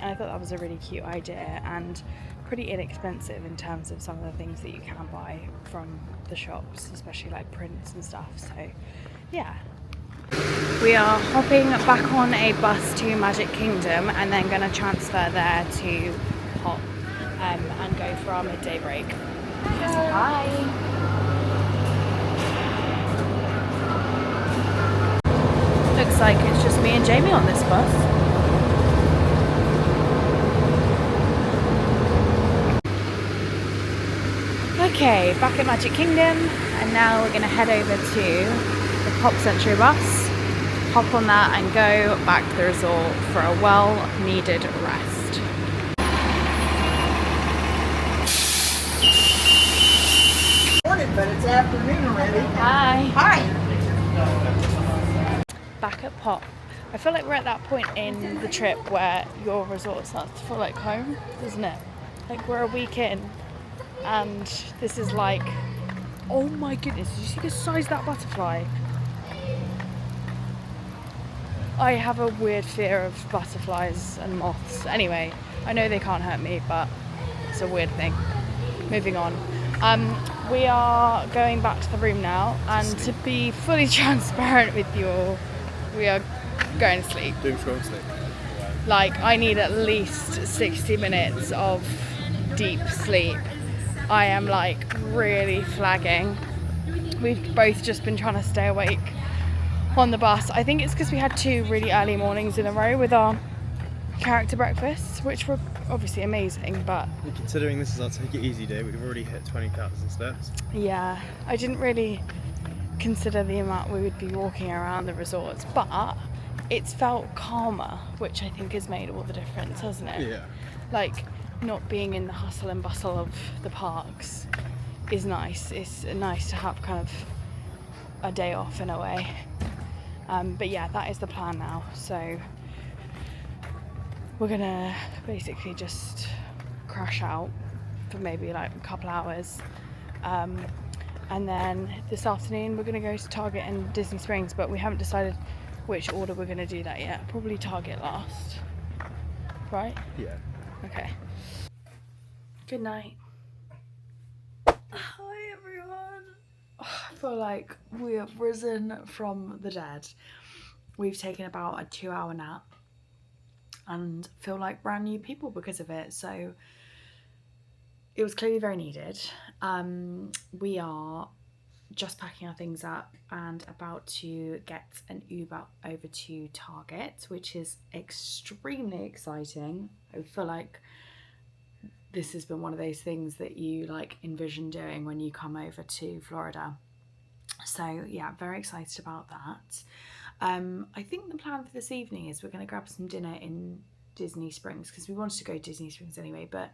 And I thought that was a really cute idea and pretty inexpensive in terms of some of the things that you can buy from the shops, especially like prints and stuff. So yeah. We are hopping back on a bus to Magic Kingdom and then going to transfer there to Pop and go for our midday break. Bye! Looks like it's just me and Jamie on this bus. Okay, back at Magic Kingdom, and now we're going to head over to the Pop Century bus, hop on that and go back to the resort for a well-needed rest. Morning, but it's afternoon already. Hi! Hi! Back at Pop. I feel like we're at that point in the trip where your resort starts to feel like home, doesn't it? Like we're a week in and this is like, oh my goodness, did you see the size of that butterfly? I have a weird fear of butterflies and moths. Anyway, I know they can't hurt me, but it's a weird thing. Moving on. We are going back to the room now, and to be fully transparent with you all, we are going to sleep. Doom scroll sleep. Like, I need at least 60 minutes of deep sleep. I am like really flagging. We've both just been trying to stay awake on the bus. I think it's because we had 2 really early mornings in a row with our character breakfasts, which were obviously amazing, but Considering this is our take it easy day, we've already hit 20,000 steps. yeah, I didn't really consider the amount we would be walking around the resorts, but it's felt calmer, which I think has made all the difference, hasn't it? Yeah. Like, not being in the hustle and bustle of the parks is nice. It's nice to have kind of a day off in a way. But yeah, that is the plan now. So we're gonna basically just crash out for maybe like a couple hours. And then this afternoon we're gonna go to Target and Disney Springs, but we haven't decided which order we're gonna do that yet. Probably Target last, right? Yeah. Okay. Good night. Hi everyone. I feel like we have risen from the dead. We've taken about a 2-hour nap and feel like brand new people because of it. So it was clearly very needed. We are just packing our things up and about to get an Uber over to Target, which is extremely exciting. I feel like this has been one of those things that you like envision doing when you come over to Florida. So yeah, very excited about that. I think the plan for this evening is we're going to grab some dinner in Disney Springs because we wanted to go to Disney Springs anyway, but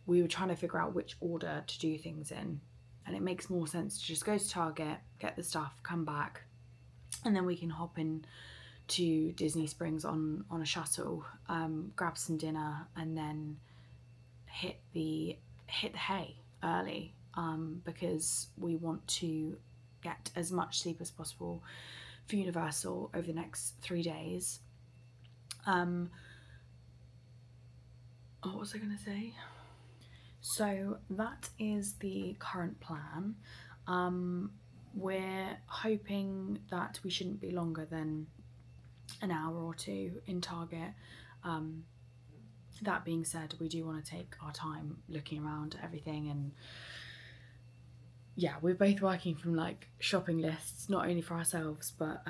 we were trying to figure out which order to do things in, and it makes more sense to just go to Target, get the stuff, come back, and then we can hop in to Disney Springs on a shuttle, grab some dinner, and then hit the hay early, because we want to get as much sleep as possible for Universal over the next 3 days. What was I going to say? So that is the current plan. We're hoping that we shouldn't be longer than an hour or two in Target. That being said, we do want to take our time looking around at everything, and yeah, we're both working from like shopping lists, not only for ourselves, but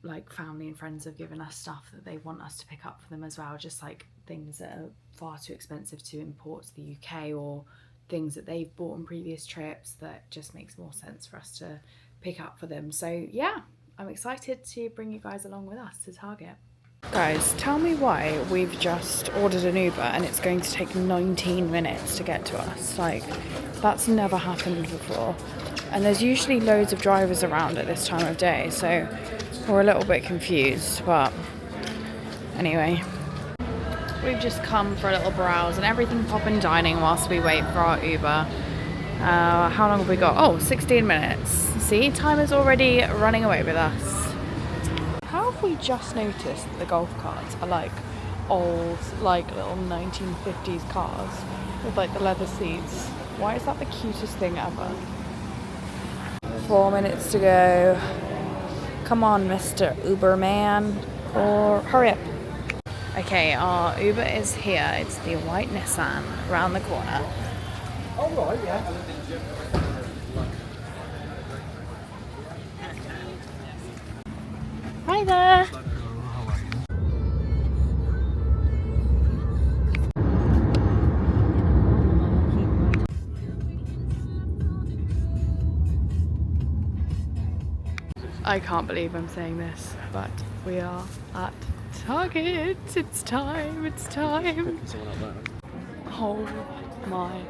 like family and friends have given us stuff that they want us to pick up for them as well, just like things that are far too expensive to import to the UK, or things that they've bought on previous trips that just makes more sense for us to pick up for them. So yeah, I'm excited to bring you guys along with us to Target. Guys, tell me why we've just ordered an Uber and it's going to take 19 minutes to get to us. Like, that's never happened before. And there's usually loads of drivers around at this time of day, so we're a little bit confused, but anyway. We've just come for a little browse and everything poppin' dining whilst we wait for our Uber. How long have we got? Oh, 16 minutes. See, time is already running away with us. How have we just noticed that the golf carts are like old, like little 1950s cars with like the leather seats? Why is that the cutest thing ever? 4 minutes to go. Come on, Mr. Uberman, or hurry up. Okay, our Uber is here. It's the white Nissan around the corner. Oh, right, yeah. Hi there. I can't believe I'm saying this, but we are at Target. It's time. It's time. Oh my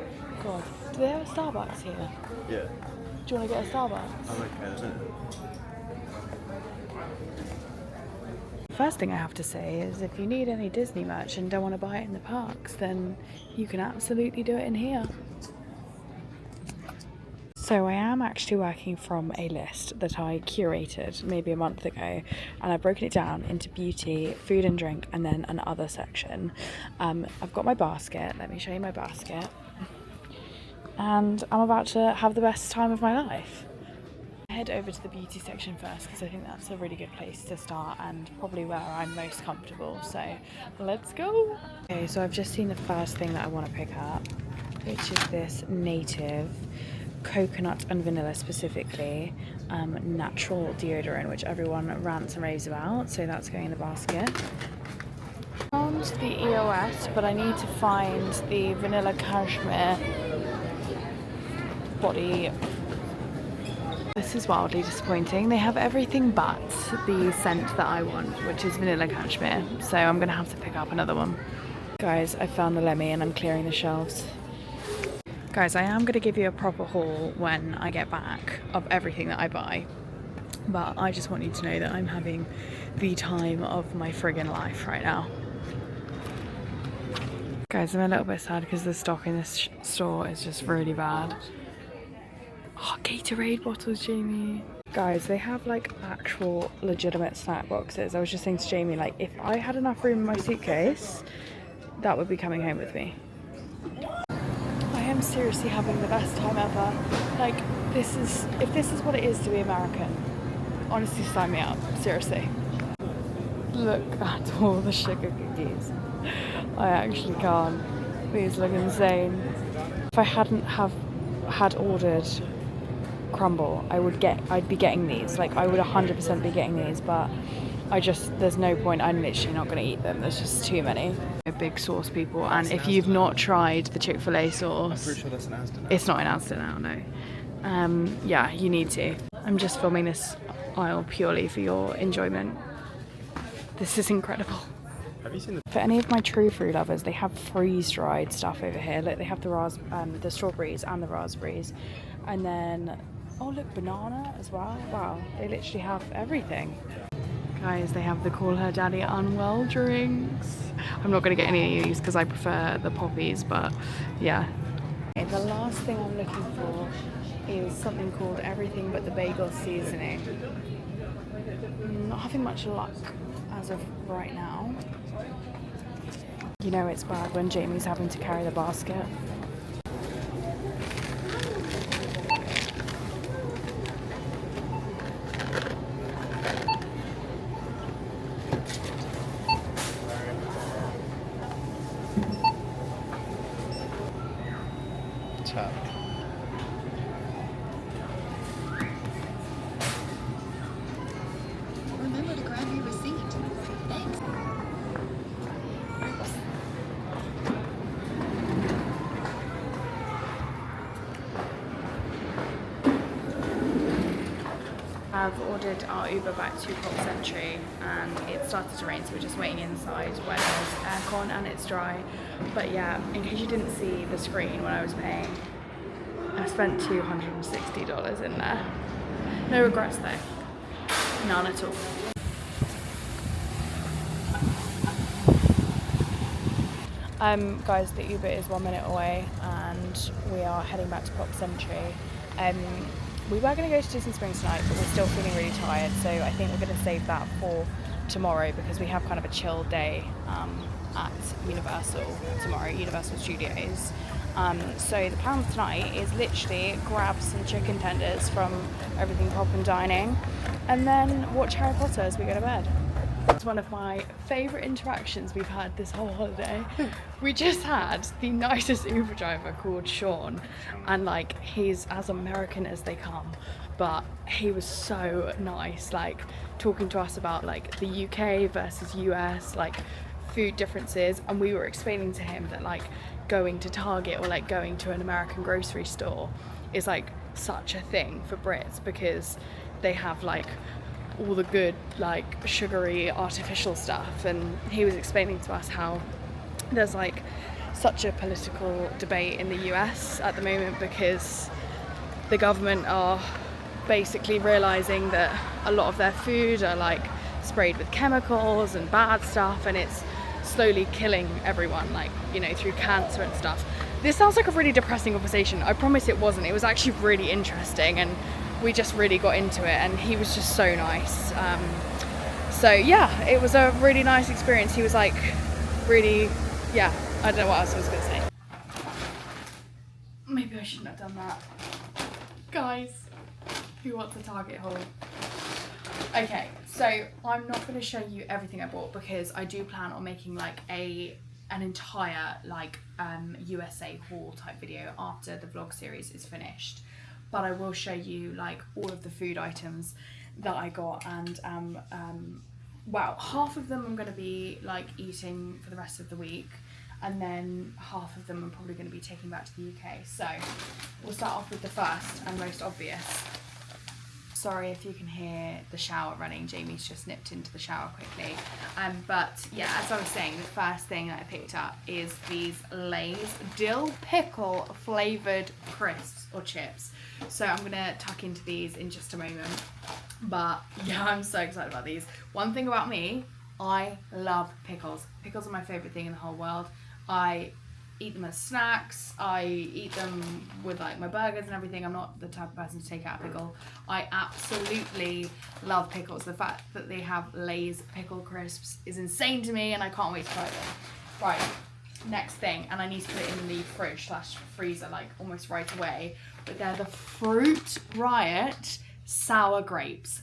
god. Do they have a Starbucks here? Yeah. Do you want to get a Starbucks? I'm okay, isn't it? First thing I have to say is if you need any Disney merch and don't want to buy it in the parks, then you can absolutely do it in here. So I am actually working from a list that I curated maybe a month ago, and I've broken it down into beauty, food and drink, and then an other section. I've got my basket. Let me show you my basket. And I'm about to have the best time of my life. Head over to the beauty section first because I think that's a really good place to start and probably where I'm most comfortable, so let's go. Okay, so I've just seen the first thing that I want to pick up, which is this Native coconut and vanilla specifically natural deodorant, which everyone rants and raves about, so that's going in the basket. Found the EOS, but I need to find the vanilla cashmere body. This is wildly disappointing. They have everything but the scent that I want, which is vanilla cashmere, so I'm gonna have to pick up another one. Guys, I found the Lemmy and I'm clearing the shelves. Guys, I am gonna give you a proper haul when I get back of everything that I buy, but I just want you to know that I'm having the time of my friggin' life right now. Guys, I'm a little bit sad because the stock in this store is just really bad. Oh, Gatorade bottles, Jamie. Guys, they have like actual legitimate snack boxes. I was just saying to Jamie, like, if I had enough room in my suitcase, that would be coming home with me. I am seriously having the best time ever. Like, if this is what it is to be American, honestly sign me up, seriously. Look at all the sugar cookies. I actually can't. These look insane. If I hadn't had ordered crumble, I'd be getting these. Like, I would 100% be getting these, but there's no point. I'm literally not going to eat them. There's just too many. Big sauce people, and if you've not tried the Chick-fil-A sauce, I'm pretty sure that's in Asda. it's not in Asda now, no. Yeah, you need to. I'm just filming this aisle purely for your enjoyment. This is incredible. Have you seen the... For any of my true fruit lovers, they have freeze-dried stuff over here. Like, they have the strawberries and the raspberries, and then oh look, banana as well. Wow, they literally have everything. Guys, they have the Call Her Daddy Unwell drinks. I'm not going to get any of these because I prefer the poppies, but yeah. Okay, the last thing I'm looking for is something called Everything But the Bagel Seasoning. Not having much luck as of right now. You know it's bad when Jamie's having to carry the basket. Tap. Remember to grab your receipt. Thanks. I've ordered our Uber back to Pop Century, and it started to rain, so we're just waiting inside where there's aircon and it's dry. But yeah, in case you didn't see the screen when I was paying, I spent $260 in there. No regrets though, none at all. Guys, the Uber is 1 minute away and we are heading back to Pop Century. We were going to go to Disney Springs tonight, but we're still feeling really tired, so I think we're going to save that for tomorrow because we have kind of a chill day at Universal tomorrow, Universal Studios. So the plan tonight is literally grab some chicken tenders from Everything Pop and Dining and then watch Harry Potter as we go to bed. It's one of my favourite interactions we've had this whole holiday. We just had the nicest Uber driver called Sean, and like, he's as American as they come, but he was so nice, like talking to us about like the UK versus US, like food differences, and we were explaining to him that like going to Target or like going to an American grocery store is like such a thing for Brits because they have like all the good like sugary artificial stuff, and he was explaining to us how there's like such a political debate in the US at the moment because the government are basically realizing that a lot of their food are like sprayed with chemicals and bad stuff, and it's slowly killing everyone, like, you know, through cancer and stuff. This sounds like a really depressing conversation. I promise it wasn't. It was actually really interesting, and we just really got into it, and he was just so nice. So yeah, it was a really nice experience. He was like really, yeah, I don't know what else I was gonna say. Maybe I shouldn't have done that. Guys, who wants a Target haul? Okay, so I'm not going to show you everything I bought because I do plan on making like an entire like USA haul type video after the vlog series is finished. But I will show you like all of the food items that I got, and well, half of them I'm going to be like eating for the rest of the week, and then half of them I'm probably going to be taking back to the UK. So we'll start off with the first and most obvious. Sorry if you can hear the shower running. Jamie's just nipped into the shower quickly. But yeah, as I was saying, the first thing that I picked up is these Lay's dill pickle flavoured crisps or chips. So I'm gonna tuck into these in just a moment. But yeah, I'm so excited about these. One thing about me, I love pickles. Pickles are my favourite thing in the whole world. I eat them as snacks, I eat them with like my burgers and everything. I'm not the type of person to take out a pickle. I absolutely love pickles. The fact that they have Lay's pickle crisps is insane to me, and I can't wait to try them. Right, next thing, and I need to put it in the fridge / freezer like almost right away, but they're the Fruit Riot sour grapes.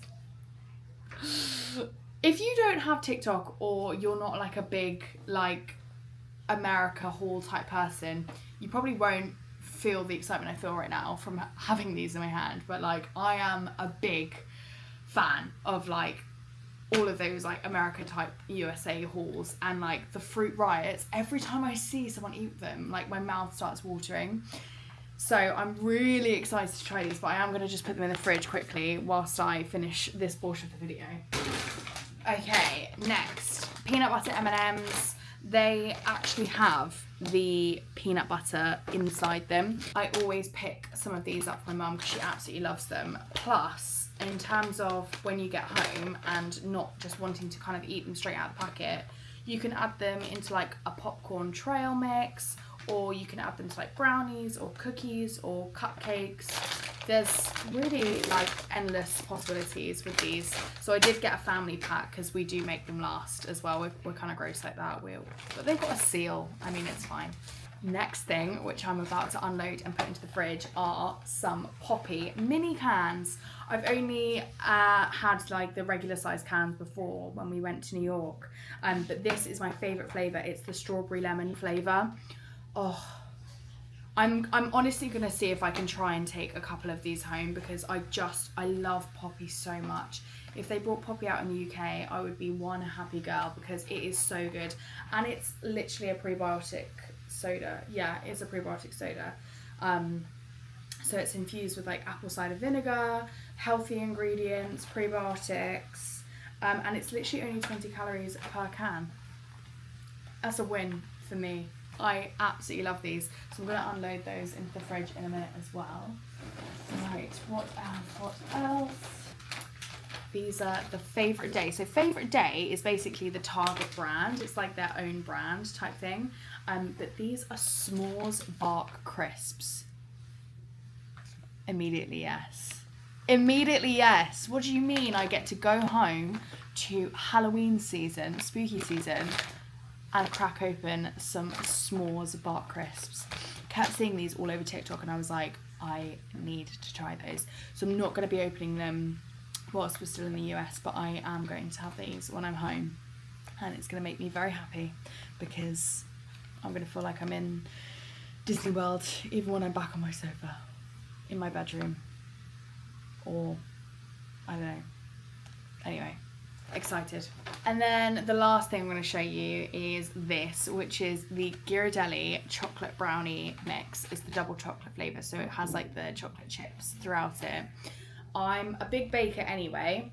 If you don't have TikTok or you're not like a big like America haul type person, you probably won't feel the excitement I feel right now from having these in my hand, but like I am a big fan of like all of those like America type USA hauls, and like the Fruit Riots, every time I see someone eat them, like my mouth starts watering. So I'm really excited to try these, but I am going to just put them in the fridge quickly whilst I finish this portion of the video. Okay, next, peanut butter M&Ms. They actually have the peanut butter inside them. I always pick some of these up for my mum because she absolutely loves them. Plus, in terms of when you get home and not just wanting to kind of eat them straight out of the packet, you can add them into like a popcorn trail mix, or you can add them to like brownies or cookies or cupcakes. There's really like endless possibilities with these. So I did get a family pack because we do make them last as well. We're kind of gross like that. But they've got a seal. I mean, it's fine. Next thing, which I'm about to unload and put into the fridge, are some Poppy mini cans. I've only had like the regular size cans before when we went to New York, but this is my favourite flavour. It's the strawberry lemon flavour. Oh, I'm honestly going to see if I can try and take a couple of these home because I love Poppy so much. If they brought Poppy out in the UK, I would be one happy girl because it is so good. And it's literally a prebiotic soda. Yeah, it's a prebiotic soda. So it's infused with like apple cider vinegar, healthy ingredients, prebiotics, and it's literally only 20 calories per can. That's a win for me. I absolutely love these. So I'm going to unload those into the fridge in a minute as well. Right, what else? These are the Favourite Day. So Favourite Day is basically the Target brand. It's like their own brand type thing. But these are s'mores bark crisps. Immediately yes. Immediately yes. What do you mean I get to go home to Halloween season, spooky season, and crack open some s'mores bark crisps? Kept seeing these all over TikTok and I was like, I need to try those. So I'm not going to be opening them whilst we're still in the US, but I am going to have these when I'm home, and it's going to make me very happy because I'm going to feel like I'm in Disney World even when I'm back on my sofa in my bedroom, or I don't know. Anyway, excited. And then the last thing I'm going to show you is this, which is the Ghirardelli chocolate brownie mix. It's the double chocolate flavour, so it has like the chocolate chips throughout it. I'm a big baker anyway.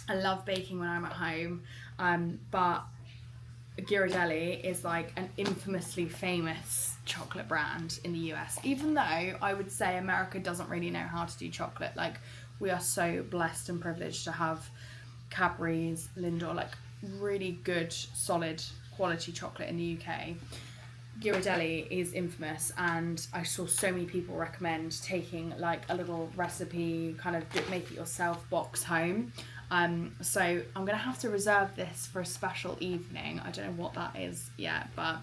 I love baking when I'm at home, but Ghirardelli is like an infamously famous chocolate brand in the US, even though I would say America doesn't really know how to do chocolate. Like, we are so blessed and privileged to have Cadbury's, Lindor, like really good, solid quality chocolate in the UK. Ghirardelli is infamous, and I saw so many people recommend taking like a little recipe, kind of make it yourself box home. So I'm gonna have to reserve this for a special evening. I don't know what that is yet, but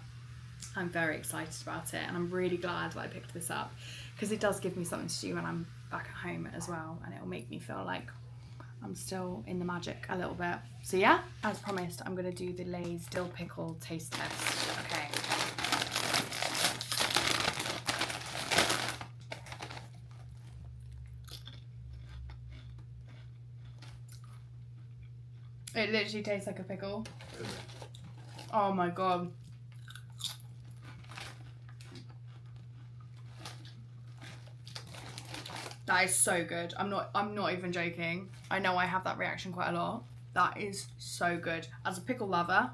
I'm very excited about it, and I'm really glad that I picked this up because it does give me something to do when I'm back at home as well, and it'll make me feel like I'm still in the magic a little bit. So yeah, as promised, I'm gonna do the Lay's dill pickle taste test. Okay. It literally tastes like a pickle. Oh my god. That is so good. I'm not even joking. I know I have that reaction quite a lot. That is so good. As a pickle lover,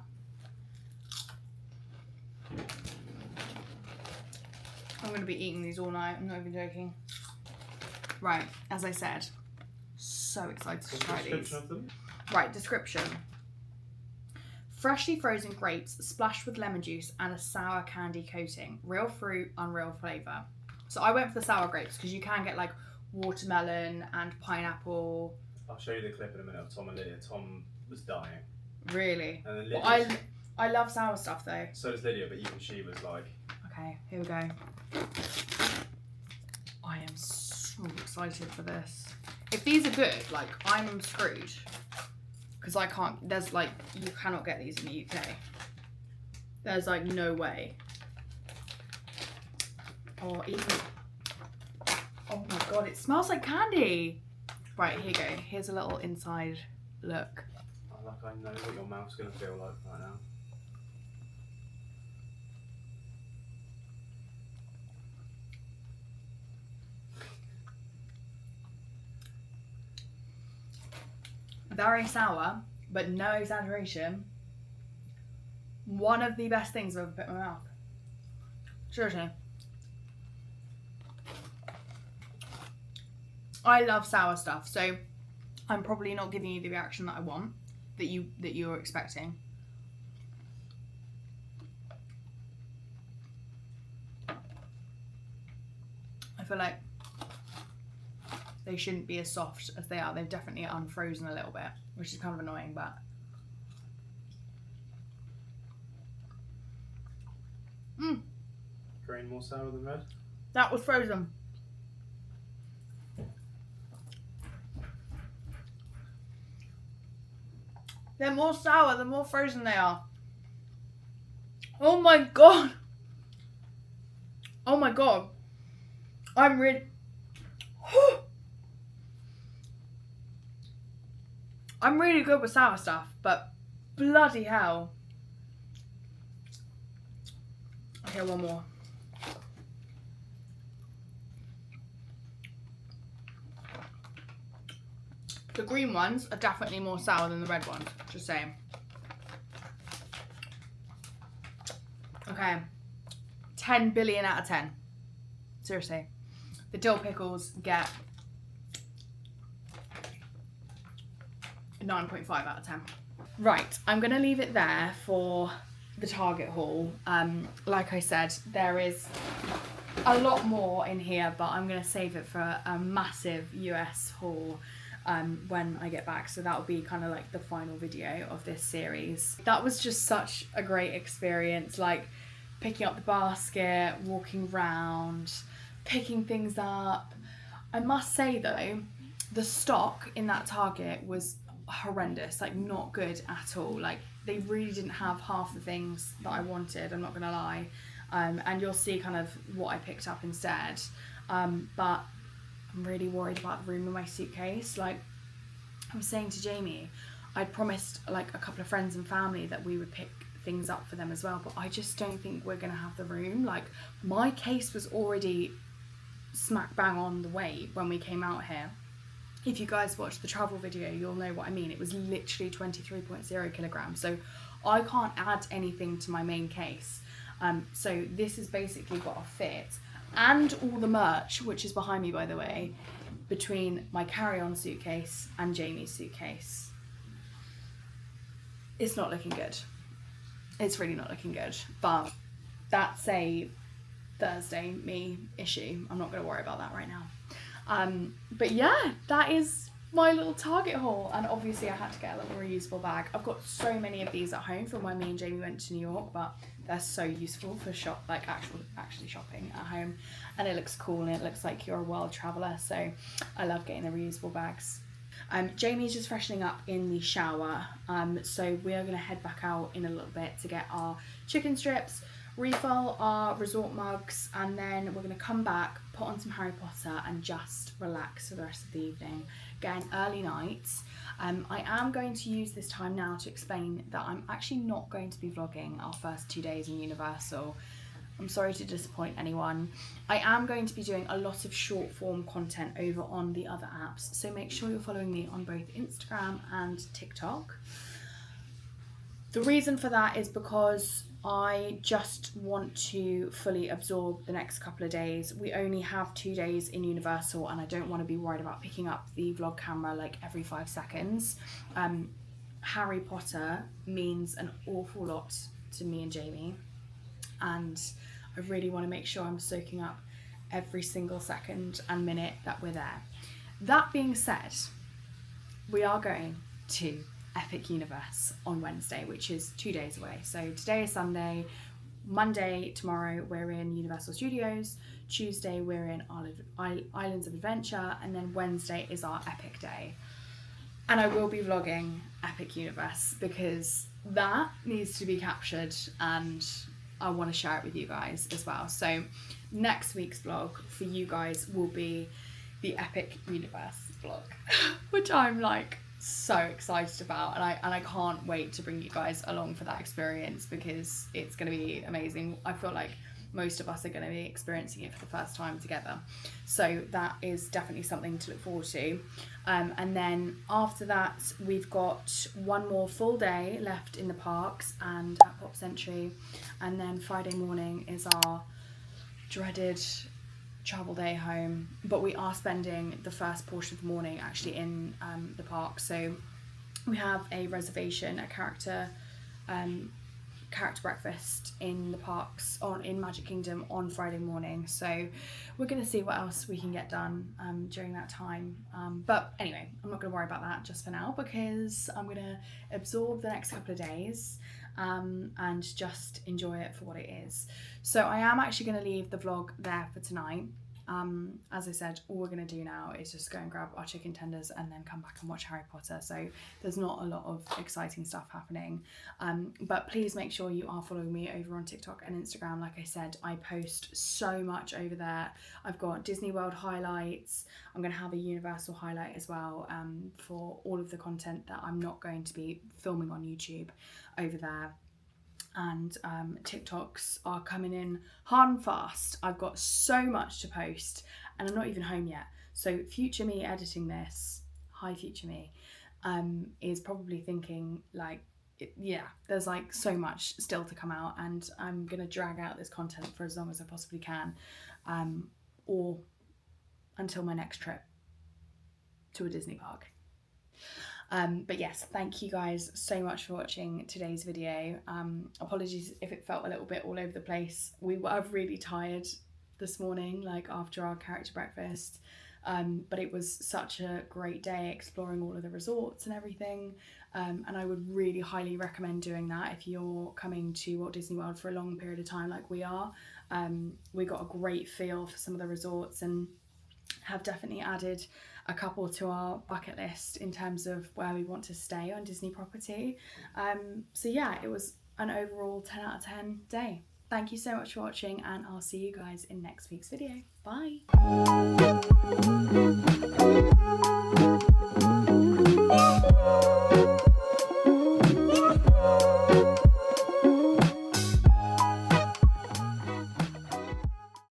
I'm gonna be eating these all night. I'm not even joking. Right, as I said, so excited to try these. Right, description. Freshly frozen grapes splashed with lemon juice and a sour candy coating. Real fruit, unreal flavour. So I went for the sour grapes because you can get like watermelon and pineapple. I'll show you the clip in a minute of Tom and Lydia. Tom was dying. Really? And then Lydia, I love sour stuff though. So does Lydia, but even she was like... Okay, here we go. I am so excited for this. If these are good, like, I'm screwed. Because I can't, there's like, you cannot get these in the UK. There's like no way. Or even, oh my god, it smells like candy. Right, here you go. Here's a little inside look. I know what your mouth's going to feel like right now. Very sour, but no exaggeration. One of the best things I've ever put in my mouth. Seriously. I love sour stuff, so I'm probably not giving you the reaction that I want, that you're expecting. I feel like they shouldn't be as soft as they are. They've definitely unfrozen a little bit, which is kind of annoying, but... Green more sour than red? That was frozen. They're more sour the more frozen they are. Oh my god. Oh my god. I'm really... I'm really good with sour stuff, but bloody hell. Okay, one more. The green ones are definitely more sour than the red ones, just saying. Okay, 10 billion out of 10. Seriously. The dill pickles get 9.5 out of 10. Right, I'm gonna leave it there for the Target haul. Like I said, there is a lot more in here, but I'm gonna save it for a massive US haul when I get back, so that will be kind of like the final video of this series. That was just such a great experience, like picking up the basket, walking around, picking things up. I must say though, the stock in that Target was horrendous, like not good at all. Like they really didn't have half the things that I wanted, I'm not gonna lie. And you'll see kind of what I picked up instead. But I'm really worried about the room in my suitcase. Like I was saying to Jamie, I'd promised like a couple of friends and family that we would pick things up for them as well, but I just don't think we're gonna have the room. Like my case was already smack bang on the weight when we came out here. If you guys watched the travel video, you'll know what I mean. It was literally 23.0 kilograms, so I can't add anything to my main case. So this has basically got a fit, and all the merch, which is behind me by the way, between my carry-on suitcase and Jamie's suitcase. It's not looking good. It's really not looking good, but that's a Thursday me issue. I'm not going to worry about that right now. But yeah, that is my little Target haul, and obviously I had to get a little reusable bag. I've got so many of these at home from when me and Jamie went to New York, but they're so useful for actually shopping at home, and it looks cool and it looks like you're a world traveller, so I love getting the reusable bags. Jamie's just freshening up in the shower, so we are going to head back out in a little bit to get our chicken strips, refill our resort mugs, and then we're going to come back, put on some Harry Potter and just relax for the rest of the evening, get an early night. I am going to use this time now to explain that I'm actually not going to be vlogging our first 2 days in Universal. I'm sorry to disappoint anyone. I am going to be doing a lot of short form content over on the other apps, so make sure you're following me on both Instagram and TikTok. The reason for that is because I just want to fully absorb the next couple of days. We only have 2 days in Universal, and I don't want to be worried about picking up the vlog camera like every 5 seconds. Harry Potter means an awful lot to me and Jamie, and I really want to make sure I'm soaking up every single second and minute that we're there. That being said, we are going to Epic Universe on Wednesday, which is 2 days away. So today is Sunday, Monday, tomorrow we're in Universal Studios, Tuesday we're in Islands of Adventure, and then Wednesday is our Epic Day. And I will be vlogging Epic Universe because that needs to be captured and I want to share it with you guys as well. So next week's vlog for you guys will be the Epic Universe vlog, which I'm like so excited about, and I can't wait to bring you guys along for that experience because it's going to be amazing. I feel like most of us are going to be experiencing it for the first time together, so that is definitely something to look forward to. And then after that we've got one more full day left in the parks and at Pop Century, and then Friday morning is our dreaded travel day home, but we are spending the first portion of the morning actually in the park. So we have a reservation, a character breakfast in the parks in Magic Kingdom on Friday morning, so we're going to see what else we can get done during that time, but anyway, I'm not going to worry about that just for now because I'm going to absorb the next couple of days and just enjoy it for what it is. So I am actually going to leave the vlog there for tonight. As I said, all we're going to do now is just go and grab our chicken tenders and then come back and watch Harry Potter, so there's not a lot of exciting stuff happening, but please make sure you are following me over on TikTok and Instagram. Like I said, I post so much over there. I've got Disney World highlights, I'm going to have a Universal highlight as well, for all of the content that I'm not going to be filming on YouTube over there. And TikToks are coming in hard and fast. I've got so much to post and I'm not even home yet, so future me editing this, hi future me, is probably thinking like, yeah, there's like so much still to come out, and I'm gonna drag out this content for as long as I possibly can, or until my next trip to a Disney park. But yes, thank you guys so much for watching today's video. Apologies if it felt a little bit all over the place. We were really tired this morning, like after our character breakfast, but it was such a great day exploring all of the resorts and everything, and I would really highly recommend doing that if you're coming to Walt Disney World for a long period of time like we are. We got a great feel for some of the resorts and have definitely added a couple to our bucket list in terms of where we want to stay on Disney property. So yeah, it was an overall 10 out of 10 day. Thank you so much for watching, and I'll see you guys in next week's video. Bye.